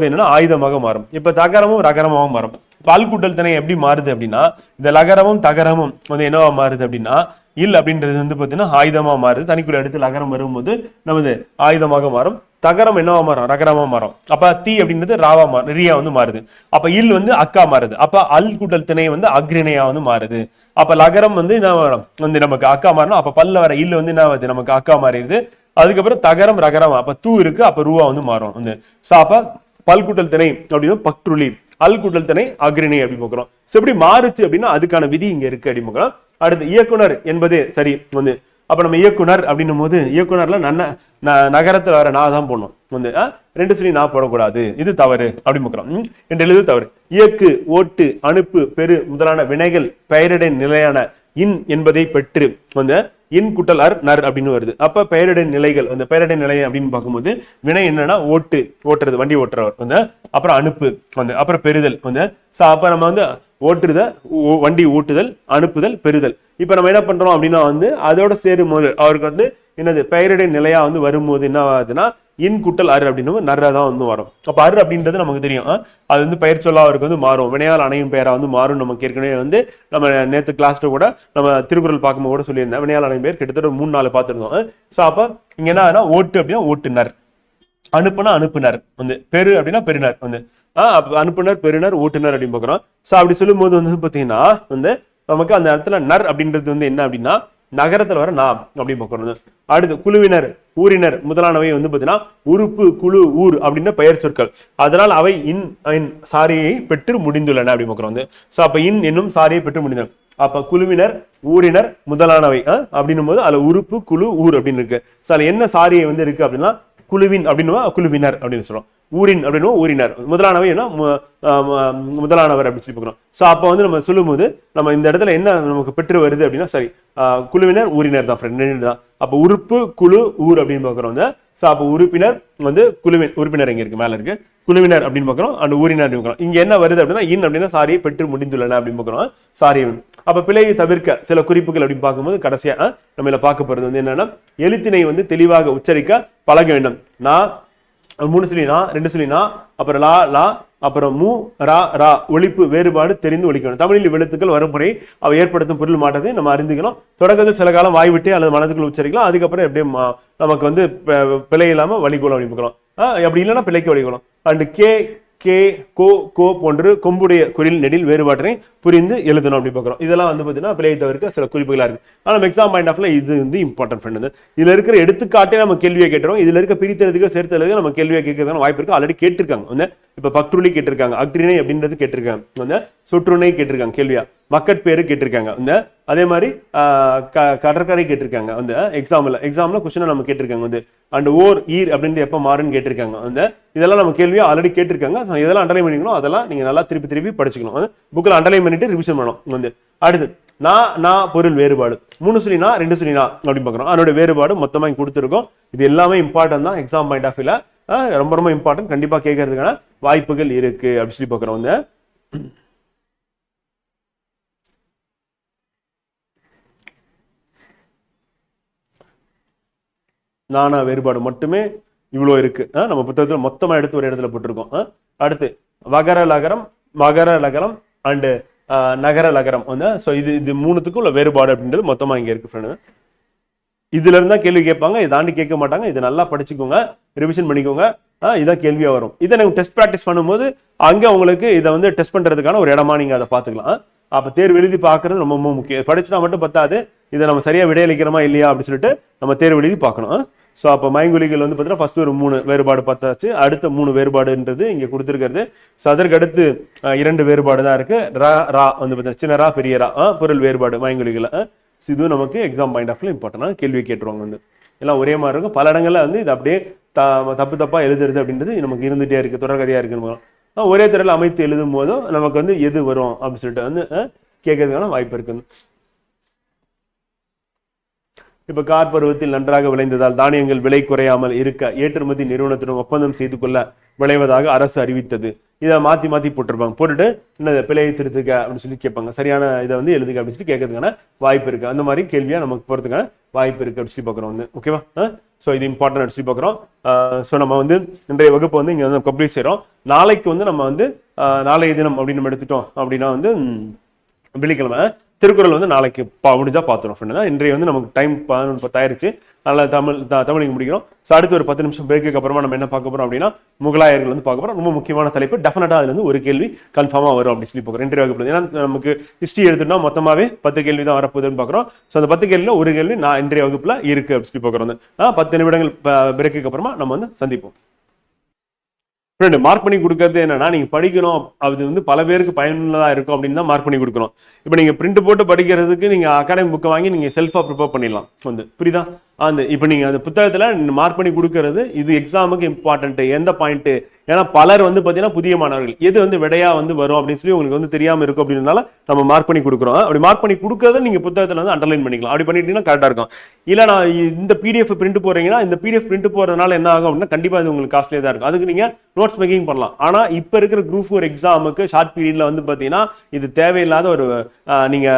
என்னன்னா ஆயுதமாக மாறும். இப்ப தகரமும் ரகரமாகவும் மாறும். பால் கூட்டல் திணை எப்படி மாறுது அப்படின்னா இந்த லகரமும் தகரமும் வந்து என்னவா மாறுது அப்படின்னா இல் அப்படின்றது வந்து பாத்தீங்கன்னா ஆயுதமா மாறுது. தனிக்குறள் எடுத்து லகரம் வரும்போது நமது ஆயுதமாக மாறும். தகரம் என்னவா மாறும், ரகரமா மாறும். அப்ப தீ அப்படின்றது ராவா மாறும், ரியா வந்து மாறுது. அப்ப இல் வந்து அக்கா மாறுது. அப்ப அல் கூட்டல் திணை வந்து அக்ரிணையா வந்து மாறுது. அப்ப லகரம் வந்து என்ன வந்து நமக்கு அக்கா மாறணும். அப்ப பல்ல வர இல்ல வந்து என்ன ஆகுது நமக்கு அக்கா மாறிடுது. அதுக்கப்புறம் தகரம் ரகரம், அப்ப தூ இருக்கு, அப்ப ரூவா வந்து மாறும் வந்து. அப்ப பல் கூட்டல் திணை அப்படின்னு பக்ருளி, அல் கூட்டல் திணை அக்ரிணை அப்படி பார்க்கிறோம். எப்படி மாறுச்சு அப்படின்னா அதுக்கான விதி இங்க இருக்கு அப்படி பார்க்கலாம். அடுத்து இயக்குனர் என்பதே சரி வந்து. அப்ப நம்ம இயக்குனர் அப்படின்னும் போது இயக்குனர்ல நகரத்துல வர நான் தான் போடணும் வந்து. 2 சொல்லி நான் போடக்கூடாது, இது தவறு அப்படி பார்க்கிறோம். என்று எழுது தவறு. இயக்கு ஓட்டு அனுப்பு பெரு முதலான வினைகள் பெயரடை நிலையான இன் என்பதை பெற்று வந்து இன் குட்டல் அர் நர் அப்படின்னு வருது. அப்ப பெயரடை நிலைகள் வந்து பெயரடை நிலை அப்படின்னு பார்க்கும்போது வினை என்னன்னா ஓட்டுறது வண்டி ஓட்டுறவர் வந்து, அப்புறம் அனுப்பு வந்து, அப்புறம் பெறுதல் வந்து. அப்ப நம்ம வந்து ஓட்டுறத வண்டி ஓட்டுதல், அனுப்புதல், பெறுதல். இப்ப நம்ம என்ன பண்றோம் அப்படின்னா வந்து அதோட சேரும் போது அவருக்கு வந்து என்னது பெயரடை நிலையா வந்து வரும்போது என்ன ஆகுதுன்னா இன் குட்டல் அரு அப்படின்னு நர்ரா தான் வந்து வரும். அப்ப அரு அப்படின்றது நமக்கு தெரியும், அது வந்து பெயர் சொல்லா அவருக்கு வந்து மாறும், வினையால் அணையும் பெயரா வந்து மாறும். நமக்கு ஏற்கனவே வந்து நம்ம நேற்று கிளாஸ்ல கூட நம்ம திருக்குறள் பார்க்கும்போது கூட சொல்லியிருந்தேன் வினையால் அணையும் பெயர் கிட்டத்தட்ட 3-4 பார்த்துருந்தோம். அப்ப இங்க என்ன ஓட்டு அப்படின்னா ஓட்டுனர், அனுப்புனா அனுப்புனர் வந்து, பெரு அப்படின்னா பெருனர் வந்து. அனுப்புனர் பெருனர் ஓட்டுனர் அப்படின்னு பாக்குறோம். அப்படி சொல்லும் போது வந்து பாத்தீங்கன்னா வந்து நமக்கு அந்த இடத்துல நர் அப்படின்றது வந்து என்ன அப்படின்னா நகரத்துல வர நாம் அப்படின்னு பாக்குறோம். அடுத்து குழுவினர் ஊரினர் முதலானவை வந்து பாத்தீங்கன்னா உறுப்பு குழு ஊர் அப்படின்ற பெயர் சொற்கள், அதனால் அவை இன் சாரியை பெற்று முடிந்துள்ளன அப்படின்னு பாக்குறோம் வந்து. அப்ப இன் என்னும் சாரியை பெற்று முடிந்தன. அப்ப குழுவினர் ஊரினர் முதலானவை அப்படின்னும் போது அதுல உறுப்பு குழு ஊர் அப்படின்னு இருக்கு. அதுல என்ன சாரியை வந்து இருக்கு அப்படின்னா குழுவின் அப்படின்னு குழுவினர் அப்படின்னு சொல்றோம், ஊரின் அப்படின்னு ஊரினர், முதலானவை என்ன முதலானவர் அப்படின்னு சொல்லி பார்க்கிறோம். அப்ப வந்து நம்ம சொல்லும் போது நம்ம இந்த இடத்துல என்ன நமக்கு பெற்று வருது அப்படின்னா சரி குழுவினர் ஊரினர் தான் ஃப்ரெண்ட் தான். அப்ப உறுப்பு குழு ஊர் அப்படின்னு பார்க்கிறோம் வந்து. அப்ப உறுப்பினர் வந்து குழுவின் உறுப்பினர் எங்க இருக்கு மேல இருக்கு, குழுவினர் அப்படின்னு பார்க்கிறோம், அந்த ஊரினர் அப்படின்னு பார்க்கிறோம். இங்க என்ன வருது அப்படின்னா இன் அப்படின்னா சாரியை பெற்று முடிந்துள்ளன அப்படின்னு பார்க்கிறோம் சாரி. அப்ப பிழையை தவிர்க்க சில குறிப்புகள் அப்படின்னு பார்க்கும்போது கடைசியா நம்ம இதில் பார்க்க போறது வந்து என்னன்னா எழுத்தினை வந்து தெளிவாக உச்சரிக்க பழக வேண்டும். நான் 3 சொல்லி நான் 2 சொல்லி நான் அப்புறம் லா லா அப்புறம் மூ ரா ரா ஒழிப்பு வேறுபாடு தெரிந்து ஒழிக்கணும். தமிழில் எழுத்துக்கள் வருமுறை அவை ஏற்படுத்தும் பொருள் மாற்றத்தை நம்ம அறிந்துக்கணும். தொடக்கத்தில் சில காலம் வாய்விட்டு அல்லது மனதுக்குள் உச்சரிக்கலாம், அதுக்கப்புறம் எப்படியே நமக்கு வந்து பிழை இல்லாம வழிகோலம் அப்படிக்கலாம், அப்படி இல்லைன்னா பிழைக்க வழிகோலம். அண்ட் கே கே கோ கோ போன்று கொம்புடைய குரில் நெடில் வேறுபாட்டினை புரிந்து எழுதணும் அப்படி பார்க்குறோம். இதெல்லாம் வந்து பார்த்தீங்கன்னா பிழையை தவிர்க்க சில குறிப்புகளா இருக்கு. ஆனால் எக்ஸாம் பாயிண்ட் ஆஃப்ல இது வந்து இம்பார்ட்டன்ட் ஃப்ரெண்ட் வந்து. இதுல இருக்கிற எடுத்துக்காட்டே நம்ம கேள்வியை கேட்டுறோம், இதுல இருக்க பிரித்தெழுதுக்கு சேர்த்தெழுதுக்கு நம்ம கேள்வியை கேட்கறதுக்கான வாய்ப்பு இருக்கு. ஆல்ரெடி கேட்டிருக்காங்க வந்து, இப்ப பக்ருளி கேட்டிருக்காங்க, அக்ரிணை அப்படின்றது கேட்டிருக்காங்க வந்து, சொற்றுணை கேட்டிருக்காங்க கேள்வியா, மக்கட்பேரு கேட்டிருக்காங்க வந்து, அதே மாதிரி கடற்கரை கேட்டிருக்காங்க வந்து எக்ஸாம்ல கொஸ்டின் நம்ம கேட்டிருக்காங்க வந்து. அண்ட் ஓர் ஈர் அப்படின்ட்டு எப்ப மாறுன்னு கேட்டிருக்காங்க வந்து. இதெல்லாம் நம்ம கேள்வியா ஆல்ரெடி கேட்டிருக்காங்க. இதெல்லாம் அண்டர்லைன் பண்ணிக்கணும், அதெல்லாம் நீங்க நல்லா திருப்பி படிச்சுக்கணும், புக்கில் அண்டர்லைன் பண்ணிட்டு ரிவிஷன் பண்ணணும் வந்து. அடுத்து நான் பொருள் வேறுபாடு 3 சொல்லி நான் 2 சொல்லி நான் அப்படின்னு பார்க்குறோம். அதோட வேறுபாடு மொத்தமாக இங்கே கொடுத்துருக்கோம். இது எல்லாமே இம்பார்ட்டன்ட் தான் எக்ஸாம் பாயிண்ட் ஆஃப் வியூல, ரொம்ப இம்பார்ட்டன்ட், கண்டிப்பா கேட்கறதுக்கான வாய்ப்புகள் இருக்கு அப்படின்னு சொல்லி பார்க்குறோம் வந்து. நானா வேறுபாடு மட்டுமே இவ்வளோ இருக்கு, நம்ம புத்தகத்தில் மொத்தமா எடுத்து ஒரு இடத்துல போட்டிருக்கோம். அடுத்து வகர லகரம், மகர லகரம் அண்டு நகர லகரம் வந்து. ஸோ இது மூணுத்துக்கும் உள்ள வேறுபாடு அப்படின்றது மொத்தமா இங்க இருக்கு ஃப்ரெண்டு. இதுல இருந்தா கேள்வி கேட்பாங்க, இதை தாண்டி கேட்க மாட்டாங்க. இதை நல்லா படிச்சுக்கோங்க, ரிவிஷன் பண்ணிக்கோங்க. இதான் கேள்வியா வரும். இதை நீங்க டெஸ்ட் ப்ராக்டிஸ் பண்ணும்போது அங்க உங்களுக்கு இதை வந்து டெஸ்ட் பண்றதுக்கான ஒரு இடமா நீங்க அதை பாத்துக்கலாம். அப்ப தேர்வு எழுதி பாக்குறது ரொம்ப முக்கியம். படிச்சுனா மட்டும் பத்தாது, இதை நம்ம சரியா விடையளிக்கிறோமா இல்லையா அப்படின்னு சொல்லிட்டு நம்ம தேர்வு எழுதி பார்க்கணும். ஸோ அப்போ மைங்குலிகள் வந்து பார்த்தீங்கன்னா ஃபர்ஸ்ட் ஒரு 3 வேறுபாடு பார்த்தாச்சு. அடுத்த 3 வேறுபாடுன்றது இங்க கொடுத்துருக்கிறது. ஸோ அதற்கு அடுத்து 2 வேறுபாடு தான் இருக்கு. ரா வந்து பார்த்தீங்கன்னா சின்ன ரா பெரிய ரா பொருள் வேறுபாடு மைங்குலிகள். இதுவும் நமக்கு எக்ஸாம் பாயிண்ட் ஆஃப்ல இம்பார்ட்டன்ட். கேள்வி கேட்டுருவாங்க வந்து எல்லாம் ஒரே மாதிரி இருக்கும். பல இடங்கள்ல வந்து இது அப்படியே தப்பா எழுதுறது அப்படின்றது நமக்கு இருந்துட்டே இருக்கு, தொடர்கதையா இருக்கு. ஒரே தடவை அமைத்து எழுதும் போதும் நமக்கு வந்து எது வரும் அப்படின்னு சொல்லிட்டு வந்து கேட்கறதுக்கான வாய்ப்பு இருக்கு. இப்ப கார் பருவத்தில் நன்றாக விளைந்ததால் தானியங்கள் விலை குறையாமல் இருக்க ஏற்றுமதி நிறுவனத்துடன் ஒப்பந்தம் செய்து கொள்ள விளைவதாக அரசு அறிவித்தது. இதை மாத்தி போட்டிருப்பாங்க. போட்டுட்டு என்ன பிழையை திருத்துக்க அப்படின்னு சொல்லி கேட்பாங்க. சரியான இதை வந்து எழுதுக்க அப்படின்னு சொல்லி கேட்கறதுக்கான வாய்ப்பு இருக்கு. அந்த மாதிரி கேள்வியா நமக்கு போறதுக்கான வாய்ப்பு இருக்கு அப்படின்னு சொல்லி பாக்குறோம் வந்து. ஓகேவா? ஸோ இது இம்பார்ட்டன்ட் சொல்லி பாக்குறோம். ஸோ நம்ம வந்து இன்றைய வகுப்பு வந்து இங்க வந்து கம்ப்ளீட் செய்யறோம். நாளைக்கு வந்து நம்ம வந்து நாளைய தினம் அப்படின்னு நம்ம எடுத்துட்டோம் அப்படின்னா வந்து வெள்ளிக்கிழமை திருக்குறள் வந்து நாளைக்கு முடிஞ்சா பார்த்துரும். இன்றைய வந்து நமக்கு டைம் 11:10 ஆயிருச்சு. நல்லா தமிழ் முடிக்கிறோம். ஸோ அடுத்து ஒரு 10 நிமிஷம் பிரேக்குக்கு அப்புறமா நம்ம என்ன பார்க்க போறோம் அப்படின்னா முகலாயர்கள் வந்து பார்க்க போறோம். ரொம்ப முக்கியமான தலைப்பு. டெஃபினட்டா அதுல இருந்து ஒரு கேள்வி கன்ஃபார்மா வரும் அப்படின்னு சொல்லி பார்க்குறோம் இன்றைய வகுப்பு. ஏன்னா நமக்கு ஹிஸ்டரி எடுத்துட்டோம்னா மொத்தமாவே 10 கேள்வி தான் வரப்போகுதுன்னு பார்க்குறோம். ஸோ அந்த 10 கேள்வியில ஒரு கேள்வி நான் இன்றைய வகுப்புல இருக்கு அப்படின்னு சொல்லி பார்க்குறோம். 10 நிமிடங்கள் பிரேக்குக்கு அப்புறமா நம்ம வந்து சந்திப்போம். மார்க் பண்ணி கொடுக்கறது என்னன்னா, நீங்க படிக்கணும், அது வந்து பல பேருக்கு பயனுள்ளதா இருக்கும் அப்படின்னு தான் மார்க் பண்ணி கொடுக்கணும். இப்போ நீங்க பிரிண்ட் போட்டு படிக்கிறதுக்கு நீங்க அகாடமி புக்கை வாங்கி நீங்க செல்ஃபா ப்ரிப்பேர் பண்ணிடலாம் வந்து. புரியுதா? இப்போ நீங்க அந்த புத்தகத்துல மார்க் பண்ணி கொடுக்கறது இது எக்ஸாமுக்கு இம்பார்ட்டன்ட். எந்த பாயிண்ட்? ஏன்னா பலர் வந்து பாத்தீங்கன்னா புதிய மாணவர்கள் எது வந்து விடையா வந்து வரும் அப்படின்னு சொல்லி உங்களுக்கு வந்து தெரியாம இருக்கும் அப்படின்னால நம்ம மார்க் பண்ணி கொடுக்குறோம். அப்படி மார்க் பண்ணி கொடுக்கறத நீங்க புத்தகத்துல வந்து அண்டர்லைன் பண்ணிக்கலாம். அப்படி பண்ணிட்டீங்கன்னா கரெக்டா இருக்கும். இல்ல நான் இந்த பிடிஎஃப் பிரிண்ட் போறீங்கன்னா இந்த பிடிஎஃப் பிரிண்ட் போறதுனால என்ன ஆகும் அப்படின்னா கண்டிப்பா அது உங்களுக்கு காஸ்ட்லியா தான் இருக்கும். அதுக்கு நீங்க நோட்ஸ் மேக்கிங் பண்ணலாம். ஆனா இப்ப இருக்கிற குரூப் 4 எக்ஸாமுக்கு ஷார்ட் பீரியட்ல வந்து பாத்தீங்கன்னா இது தேவையில்லாத ஒரு நீங்க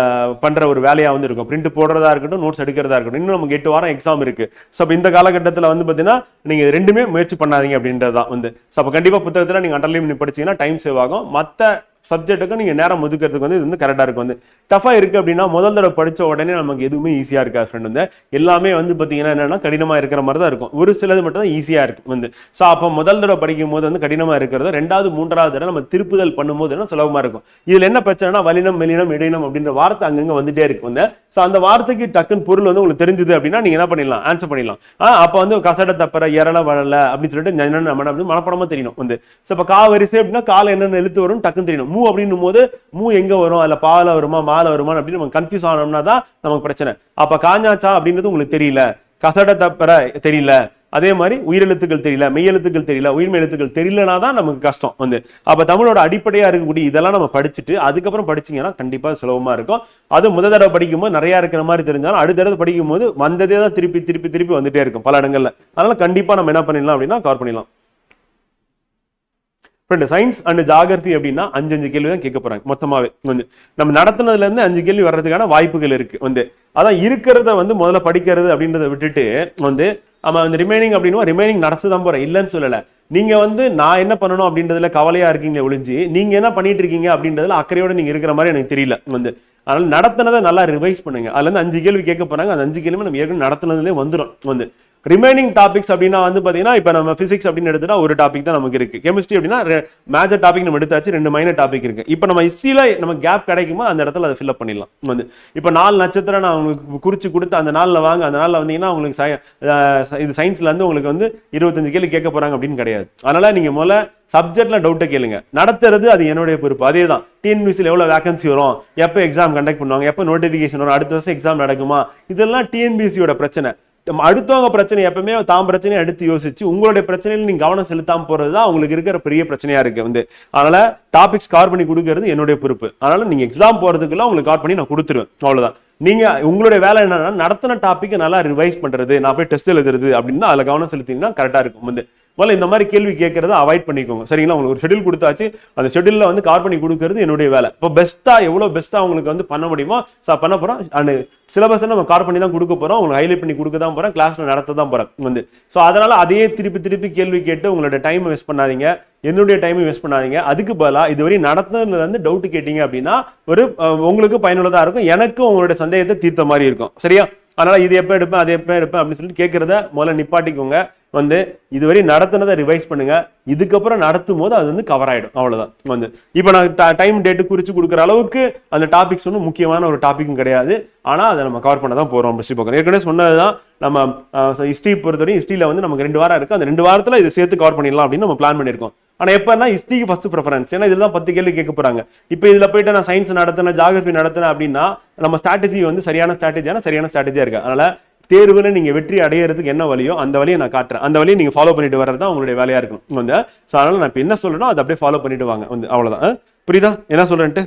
பண்ற ஒரு வேலையா வந்து இருக்கும். பிரிண்ட் போடுறதா இருக்கட்டும், நோட்ஸ் எடுக்கிறதா இருக்கட்டும். இன்னும் நமக்கு 8 வாரம் எக்ஸாம் இருக்கு. ஸோ இந்த காலகட்டத்தில் வந்து பாத்தீங்கன்னா நீங்க ரெண்டுமே முயற்சி பண்ணாதீங்க அப்படின்றதான் வந்து. ஸோ அப்ப கண்டிப்பா புத்தகத்துல நீங்க அண்டர்லைன் பண்ணி படிச்சீங்கன்னா டைம் சேவ் ஆகும். மற்ற சப்ஜெக்ட்டுக்கு நீங்க நேரம் ஒதுக்கிறதுக்கு வந்து இது வந்து கரெக்டா இருக்கு. வந்து டஃபா இருக்கு அப்படின்னா முதல் தடவை படிச்ச உடனே நமக்கு எதுவுமே ஈஸியா இருக்காது ஃப்ரெண்ட். வந்து எல்லாமே வந்து பாத்தீங்கன்னா என்னன்னா கடினமா இருக்கிற மாதிரி தான் இருக்கும். ஒரு சிலது மட்டும் தான் ஈஸியா இருக்கு வந்து. ஸோ அப்போ முதல் தடவை படிக்கும் போது வந்து கடினமா இருக்கிறது, 2வது 3வது தடவை நம்ம திருப்புதல் பண்ணும்போது என்ன சுலபமா இருக்கும். இதுல என்ன பிரச்சனைனா வலினம், மெலினம், இடையினம் அப்படின்ற வார்த்தை அங்கங்க வந்துட்டே இருக்கு வந்து. ஸோ அந்த வார்த்தைக்கு டக்குன்னு பொருள் வந்து உங்களுக்கு தெரிஞ்சது அப்படின்னா நீங்க என்ன பண்ணிடலாம், ஆன்சர் பண்ணிடலாம். அப்போ வந்து கசட தப்பற எரள வளல அப்படின்னு சொல்லிட்டு நம்ம மனப்படமா தெரியணும் வந்து. ஸோ இப்போ கா வரிசை அப்படின்னா கால என்னென்ன எழுத்து வரும் டக்குன்னு தெரியணும். மூ அப்படின்னும் போது மூ எங்க வரும், அதுல பால வருமா மால வருமா அப்படின்னு நம்ம கன்ஃபியூஸ் ஆனோம்னா தான் நமக்கு பிரச்சனை. அப்ப காஞ்சாச்சா அப்படின்றது உங்களுக்கு தெரியல, கசட தப்பற தெரியல, அதே மாதிரி உயிரெழுத்துக்கள் தெரியல, மெய்யெழுத்துக்கள் தெரியல, உயிர்மை எழுத்துக்கள் தெரியலனா தான் நமக்கு கஷ்டம் வந்து. அப்ப தமிழோட அடிப்படையா இருக்கக்கூடிய இதெல்லாம் நம்ம படிச்சுட்டு அதுக்கப்புறம் படிச்சீங்கன்னா கண்டிப்பா சுலபமா இருக்கும். அது முதல் தடவை படிக்கும் போது நிறைய இருக்கிற மாதிரி தெரிஞ்சாலும் அடுத்த தடவை படிக்கும் போது வந்ததே தான் திருப்பி திருப்பி திருப்பி வந்துட்டே இருக்கும் பல இடங்கள்ல. அதனால கண்டிப்பா நம்ம என்ன பண்ணிடலாம் அப்படின்னா கவர் பண்ணிடலாம். சயின்ஸ் அண்ட் ஜியோகிராஃபி அப்படின்னா 5 கேள்வி தான் கேட்க போறாங்க மொத்தமாவே வந்து. நம்ம நடத்துனதுல இருந்து 5 கேள்வி வர்றதுக்கான வாய்ப்புகள் இருக்கு வந்து. அதான் இருக்கிறத வந்து முதல்ல படிக்கிறது அப்படின்றத விட்டுட்டு வந்து நம்ம அந்த ரிமைனிங் அப்படின்னு ரிமைனிங் நடத்துதான் போறேன் இல்லைன்னு சொல்லல. நீங்க வந்து நான் என்ன பண்ணணும் அப்படின்றதுல கவலையா இருக்கீங்க ஒழிஞ்சு நீங்க என்ன பண்ணிட்டு இருக்கீங்க அப்படின்றதுல அக்கறையோட நீங்க இருக்கிற மாதிரி எனக்கு தெரியல வந்து. அதனால நடத்தினதை நல்லா ரிவைஸ் பண்ணுங்க. அதுல இருந்து 5 கேள்வி கேட்க போறாங்க. அந்த 5 கேள்வி நம்ம ஏற்கனவே நடத்தினதுலேயே வந்துடும் வந்து. ரிமைனிங் டாபிக்ஸ் அப்படின்னா வந்து பாத்தீங்கன்னா இப்ப நம்ம பிசிக்ஸ் அப்படின்னு எடுத்துட்டா ஒரு டாபிக் தான் நமக்கு இருக்கு. கெமிஸ்ட்ரி அப்படின்னா மேஜர் டாபிக் நம்ம எடுத்தாச்சு, 2 மைனர் டாபிக் இருக்கு. இப்ப நம்ம ஹிஸ்டரியில நம்ம கேப் கிடைக்குமோ அந்த இடத்துல அதை ஃபில் அப் பண்ணிடலாம் வந்து. இப்ப 4 நட்சத்திரம் நான் உங்களுக்கு குறிச்சு கொடுத்து அந்த நாள்ல வாங்க, அந்த நாள்ல வந்தீங்கன்னா உங்களுக்கு இது சயின்ஸ்ல இருந்து உங்களுக்கு வந்து 25 கேள்வி கேட்க போறாங்க அப்படின்னு கிடையாது. அதனால நீங்க முதல்ல சப்ஜெக்ட்ல டவுட்டை கேளுங்க. நடத்துறது அது என்னுடைய பொறுப்பு. அதே தான் டிஎன்பிசியில் எவ்வளவு வேகன்சி வரும், எப்போ எக்ஸாம் கண்டக்ட் பண்ணுவாங்க, எப்போ நோட்டிபிகேஷன் வரும், அடுத்த வருஷம் எக்ஸாம் நடக்குமா, இதெல்லாம் டிஎன்பிசியோட பிரச்சனை. அடுத்தவங்க பிரச்சனை எப்பவுமே தாம் பிரச்சனையை எடுத்து யோசிச்சு உங்களுடைய பிரச்சனையில நீங்க கவனம் செலுத்தாம போறதுதான் உங்களுக்கு இருக்கிற பெரிய பிரச்சனையா இருக்கு வந்து. அதனால டாபிக்ஸ் கவர் பண்ணி கொடுக்கறது என்னுடைய பொறுப்பு. அதனால நீங்க எக்ஸாம் போறதுக்குள்ள உங்களுக்கு கவர் பண்ணி நான் கொடுத்துருவேன். அவ்வளவுதான். நீங்க உங்களுடைய வேலை என்னன்னா நடத்தின டாபிக் நல்லா ரிவைஸ் பண்றது, நான் போய் டெஸ்ட் எழுதுறது அப்படின்னு அதுல கவனம் செலுத்திங்கன்னா கரெக்டா இருக்கும் வந்து. முதல்ல இந்த மாதிரி கேள்வி கேட்கறத அவாய்ட் பண்ணிக்கோங்க சரிங்களா. உங்களுக்கு ஒரு ஷெட்யூல் கொடுத்தாச்சு, அந்த ஷெட்யூல்ல வந்து கவர் பண்ணி கொடுக்கறது என்னுடைய வேலை. இப்போ பெஸ்ட்டா எவ்வளவு பெஸ்ட்டா உங்களுக்கு வந்து பண்ண முடியுமோ பண்ண போறோம். அண்ட் சிலபஸ் நம்ம கவர் பண்ணி தான் கொடுக்க போறோம், உங்களுக்கு ஹைலைட் பண்ணி கொடுக்க தான் போறோம், கிளாஸ்ல நடத்த தான் போறோம் வந்து. ஸோ அதனால அதையே திருப்பி திருப்பி கேள்வி கேட்டு உங்களோட டைம் வேஸ்ட் பண்ணாதீங்க, என்னுடைய டைம் வேஸ்ட் பண்ணாதீங்க. அதுக்கு பதிலாக இதுவரை நடத்துனதுல இருந்து டவுட் கேட்டீங்க அப்படின்னா ஒரு உங்களுக்கு பயனுள்ளதா இருக்கும், எனக்கும் உங்களுடைய சந்தேகத்தை தீர்த்த மாதிரி இருக்கும் சரியா. அதனால இது எப்ப எடுப்பேன் அது எப்ப எடுப்பேன் அப்படின்னு சொல்லிட்டு கேட்கறத முதல்ல நிப்பாட்டிக்கோங்க. வந்து இதுவரை நடத்தினதை ரிவைஸ் பண்ணுங்க, இதுக்கப்புறம் நடத்தும் போது அது வந்து கவர் ஆயிடும் அவ்வளவுதான் வந்து. இப்போ நான் டைம் டேட்டு குறிச்சு கொடுக்குற அளவுக்கு அந்த டாபிக்ஸ் ஒன்றும் முக்கியமான ஒரு டாபிக்கும் கிடையாது, ஆனா அதை நம்ம கவர் பண்ண தான் போறோம் ஹிஸ்டரி பார்க்கணும். ஏற்கனவே சொன்னதுதான் நம்ம ஹிஸ்டரி பொறுத்தவரையும் ஹிஸ்டரியில வந்து நமக்கு 2 வாரம் இருக்கு, அந்த 2 வாரத்துல இதை சேர்த்து கவர் பண்ணிடலாம் அப்படின்னு நம்ம பிளான் பண்ணியிருக்கோம். ஆனா எப்பன்னா ஹிஸ்டரிக்கு ஃபர்ஸ்ட் ப்ரிஃபரன்ஸ், ஏன்னா இதுல தான் 10 கேள்வி கேட்க போறாங்க. இப்போ இதுல போயிட்டு நான் சயின்ஸ் நடத்தின ஜியோகிராஃபி நடத்தினேன் அப்படின்னா நம்ம ஸ்ட்ராட்டஜி வந்து சரியான ஸ்ட்ராட்டஜியா இருக்கு. அதனால தேர்வுல நீங்க வெற்றி அடையிறதுக்கு என்ன வழியோ அந்த வழியை நான் காட்டுறேன், அந்த வழியை நீங்க ஃபாலோ பண்ணிட்டு வர்றது தான் உங்களுடைய வேலையா இருக்கணும் வந்து. ஸோ அதனால நான் இப்போ என்ன சொல்றேனோ அதை அப்படியே ஃபாலோ பண்ணிட்டு வாங்க வந்து, அவ்வளவுதான். புரியுதா என்ன சொல்றேன்ட்டு?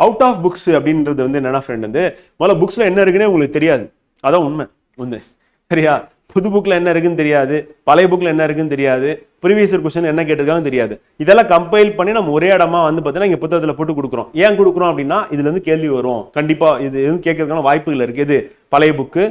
அவுட் ஆஃப் புக்ஸ் அப்படின்றது வந்து என்னன்னா ஃப்ரெண்ட் வந்து முதல்ல புக்ஸ்ல என்ன இருக்குன்னே உங்களுக்கு தெரியாது, அதான் உண்மை வந்து சரியா. புது புக்ல என்ன இருக்குன்னு தெரியாது, பழைய புக்ல என்ன இருக்குன்னு தெரியாது, ப்ரீவியஸ் கொஸ்டின் என்ன கேட்டிருக்காங்கன்னு தெரியாது. இதெல்லாம் கம்பைல் பண்ணி நம்ம ஒரே இடமா வந்து பார்த்தீங்கன்னா இங்க புத்தகத்துல போட்டு கொடுக்குறோம். ஏன் கொடுக்குறோம் அப்படின்னா இதுல இருந்து கேள்வி வரும் கண்டிப்பா, இது எதுவும் கேட்கறதுக்கான வாய்ப்புகள் இருக்கு. இது பழைய புக்கு,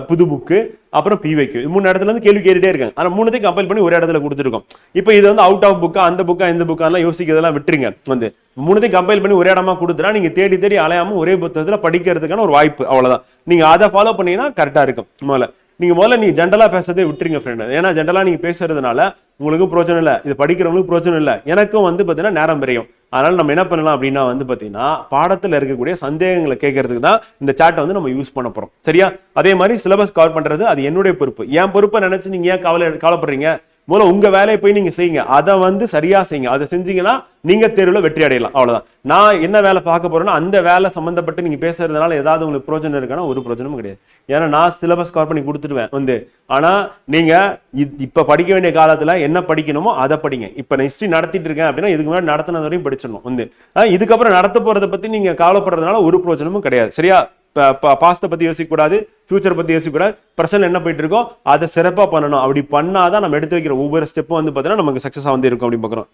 புது புக்கு, அப்புறம் பிவைக்கு, 3 இடத்துல இருந்து கேள்வி கேட்டுட்டே இருக்காங்க. ஆனா 3த்தையும் கம்பைல் பண்ணி ஒரு இடத்துல கொடுத்துருக்கோம். இப்போ இது வந்து அவுட் ஆஃப் புக்கா அந்த புக்கா இந்த புக்காலாம் யோசிக்கிறதெல்லாம் விட்டுருங்க வந்து. 3த்தையும் கம்பைல் பண்ணி ஒரே இடமா கொடுத்துட்டா நீங்க தேடி தேடி அலையாம ஒரே புத்தகத்துல படிக்கிறதுக்கான ஒரு வாய்ப்பு, அவ்வளவுதான். நீங்க அதை ஃபாலோ பண்ணீங்கன்னா கரெக்டா இருக்கும். முதல்ல நீங்க ஜென்ரலா பேசுறதை விட்டுருங்க ஃப்ரெண்ட். ஏன்னா ஜென்ரலா நீங்க பேசுறதுனால உங்களுக்கும் பிரோஜனம் இல்லை, இது படிக்கிறவங்களுக்கும் பிரோஜனம் இல்லை, எனக்கும் வந்து பாத்தீங்கன்னா நேரம் பெரியும். அதனால நம்ம என்ன பண்ணலாம் அப்படின்னா வந்து பாத்தீங்கன்னா பாடத்துல இருக்கக்கூடிய சந்தேகங்களை கேட்கறதுக்கு தான் இந்த சாட்டை வந்து நம்ம யூஸ் பண்ண போறோம் சரியா. அதே மாதிரி சிலபஸ் கவர் பண்றது அது என்னுடைய பொறுப்பு. என் பொறுப்பை நினைச்சு நீங்க ஏன் கவலைப்படுறீங்க? முதல்ல உங்க வேலையை போய் நீங்க செய்யுங்க, அதை வந்து சரியா செய்யுங்க. அதை செஞ்சீங்கன்னா நீங்க தேர்வுல வெற்றி அடையலாம், அவ்வளவுதான். நான் என்ன வேலை பார்க்க போறேன்னா அந்த வேலை சம்பந்தப்பட்டு நீங்க பேசுறதுனால ஏதாவது உங்களுக்கு பிரோஜனம் இருக்கானா? ஒரு பிரோஜனமும் கிடையாது. ஏன்னா நான் சிலபஸ் கவர் பண்ணி கொடுத்துடுவேன் வந்து. ஆனா நீங்க இப்ப படிக்க வேண்டிய காலத்துல என்ன படிக்கணுமோ அதை படிங்க. இப்ப நான் ஹிஸ்டரி நடத்திட்டு இருக்கேன் அப்படின்னா இதுக்கு முன்னாடி நடத்தினது வரையும் படிச்சிடணும் வந்து. இதுக்கப்புறம் நடத்த போறதை பத்தி நீங்க கவலைப்படுறதுனால ஒரு பிரோஜனமும் கிடையாது சரியா. பாஸ்ட பத்தி யோசிக்க கூடாது, ஃபியூச்சர் பத்தி யோசிக்க கூடாது, பிரசன்ட் என்ன போயிட்டு இருக்கோ அதை சிறப்பா பண்ணணும். அப்படி பண்ணாதான் நம்ம எடுத்து வைக்கிற ஒவ்வொரு ஸ்டெப்பும் வந்து பாத்தீங்கன்னா நமக்கு சக்சஸா வந்து இருக்கும் அப்படின்னு பாக்குறோம்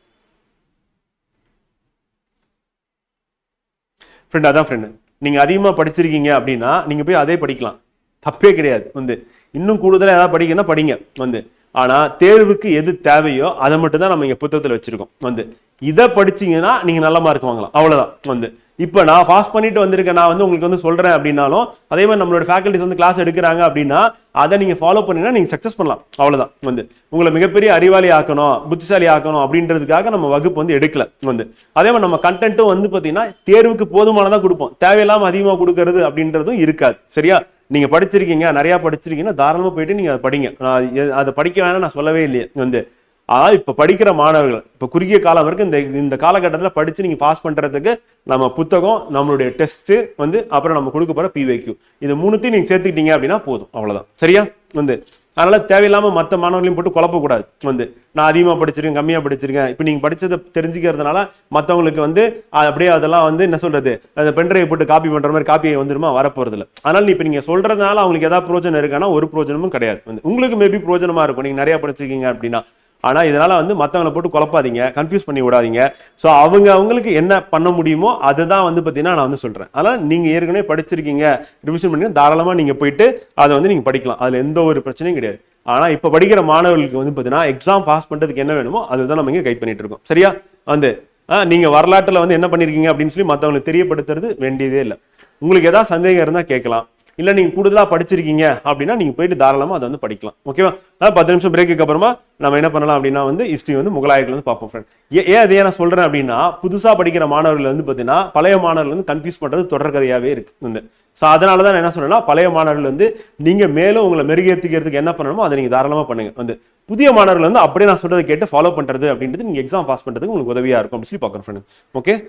ஃப்ரெண்ட். அதான் ஃப்ரெண்ட், நீங்க அதிகமா படிச்சிருக்கீங்க அப்படின்னா நீங்க போய் அதே படிக்கலாம், தப்பே கிடையாது வந்து. இன்னும் கூடுதலா ஏதாவது படிக்கணும்னா படிங்க வந்து. ஆனா தேர்வுக்கு எது தேவையோ அதை மட்டும் தான் நம்ம இங்க புத்தகத்துல வச்சிருக்கோம் வந்து. இதை படிச்சீங்கன்னா நீங்க நல்ல மார்க் வாங்கலாம், அவ்வளவுதான் வந்து. இப்போ நான் பாஸ் பண்ணிட்டு வந்திருக்கேன், நான் வந்து உங்களுக்கு வந்து சொல்றேன் அப்படின்னாலும் அதே மாதிரி நம்மளோட ஃபேக்கல்டிஸ் வந்து கிளாஸ் எடுக்கிறாங்க அப்படின்னா அதை நீங்க ஃபாலோ பண்ணீங்கன்னா நீங்க சக்சஸ் பண்ணலாம், அவ்வளவுதான் வந்து. உங்களை மிகப்பெரிய அறிவாளி ஆக்கணும், புத்திசாலி ஆக்கணும் அப்படின்றதுக்காக நம்ம வகுப்பு வந்து எடுக்கல வந்து. அதே மாதிரி நம்ம கண்டென்ட்டும் வந்து பாத்தீங்கன்னா தேர்வுக்கு போதுமானதான் கொடுப்போம், தேவையில்லாம அதிகமா கொடுக்கறது அப்படின்றதும் இருக்காது சரியா. நீங்க படிச்சிருக்கீங்க, நிறைய படிச்சிருக்கீங்கன்னா தாராளமா போயிட்டு நீங்க அதை படிங்க. நான் அதை படிக்க வேணாம் நான் சொல்லவே இல்லையே வந்து. இப்ப படிக்கிற மாணவர்கள் இப்ப குறுகிய காலம் வரைக்கும் இந்த காலகட்டத்தில் படிச்சு நீங்க பாஸ் பண்றதுக்கு நம்ம புத்தகம், நம்மளுடைய டெஸ்ட் வந்து, அப்புறம் நம்ம கொடுக்க போற பிவைக்யூ, இது 3த்தையும் நீங்க சேர்த்துக்கிட்டீங்க அப்படின்னா போதும், அவ்வளவுதான் சரியா வந்து. அதனால தேவையில்லாம மற்ற மாணவர்களையும் போட்டு குழப்பக்கூடாது வந்து. நான் அதிகமா படிச்சிருக்கேன் கம்மியா படிச்சிருக்கேன், இப்ப நீங்க படிச்சதை தெரிஞ்சுக்கிறதுனால மற்றவங்களுக்கு வந்து அப்படியே அதெல்லாம் வந்து என்ன சொல்றது, அந்த பென்ட்ரைவ் போட்டு காப்பி பண்ற மாதிரி காப்பி வந்துருமா, வரப்போறது இல்லை. அதனால இப்ப நீங்க சொல்றதுனால அவங்களுக்கு ஏதாவது பிரோஜனம் இருக்கானா? ஒரு பிரோஜனமும் கிடையாது வந்து. உங்களுக்கு மேபி பிரோஜனமா இருக்கும் நீங்க நிறைய படிச்சிருக்கீங்க அப்படின்னா. ஆனா இதனால வந்து மத்தவங்களை போட்டு குழப்பாதீங்க, கன்ஃபியூஸ் பண்ணி விடாதீங்க. ஸோ அவங்களுக்கு என்ன பண்ண முடியுமோ அதுதான் வந்து பார்த்தீங்கன்னா நான் வந்து சொல்றேன். அதனால நீங்க ஏற்கனவே படிச்சிருக்கீங்க, ரிவிஷன் பண்ணி தாராளமா நீங்க போயிட்டு அதை வந்து நீங்க படிக்கலாம், அதுல எந்த ஒரு பிரச்சனையும் கிடையாது. ஆனா இப்ப படிக்கிற மாணவர்களுக்கு வந்து பார்த்தீங்கன்னா எக்ஸாம் பாஸ் பண்றதுக்கு என்ன வேணுமோ அதுதான் நம்ம இங்க கைட் பண்ணிட்டு இருக்கோம் சரியா. வந்து நீங்க வரலாற்றுல வந்து என்ன பண்ணிருக்கீங்க அப்படின்னு சொல்லி மற்றவங்களுக்கு தெரியப்படுத்துறது வேண்டியதே இல்லை. உங்களுக்கு ஏதாவது சந்தேகம் இருந்தா கேட்கலாம், இல்ல நீங்க கூடுதலா படிச்சிருக்கீங்க அப்படின்னா நீங்க போயிட்டு தாராளமா அதை வந்து படிக்கலாம் ஓகேவா. 10 நிமிஷம் பிரேக்கு அப்புறமா நம்ம என்ன பண்ணலாம் அப்படின்னா வந்து ஹிஸ்டரி வந்து முகலாயர்கள் வந்து பார்ப்போம் ஃப்ரெண்ட். ஏன் அதை நான் சொல்றேன் அப்படின்னா புதுசா படிக்கிற மாணவர்கள் வந்து பாத்தீங்கன்னா பழைய மாணவர்கள் வந்து கன்ஃபியூஸ் பண்றது தொடர்கதையாவே இருக்கு வந்து. ஸோ அதனாலதான் நான் என்ன சொல்றேன்னா பழைய மாணவர்கள் வந்து நீங்க மேலும் உங்களை மெருகேற்றிக்கிறதுக்கு என்ன பண்ணணுமோ அதை நீங்க தாராளமா பண்ணுங்க வந்து. புதிய மாணவர்கள் வந்து அப்படியே நான் சொல்றதை கேட்டு ஃபாலோ பண்றது அப்படின்றது நீங்க எக்ஸாம் பாஸ் பண்றதுக்கு உங்களுக்கு உதவியா இருக்கும் அப்படின்னு சொல்லி பார்க்குறேன் ஃப்ரெண்ட். ஓகே.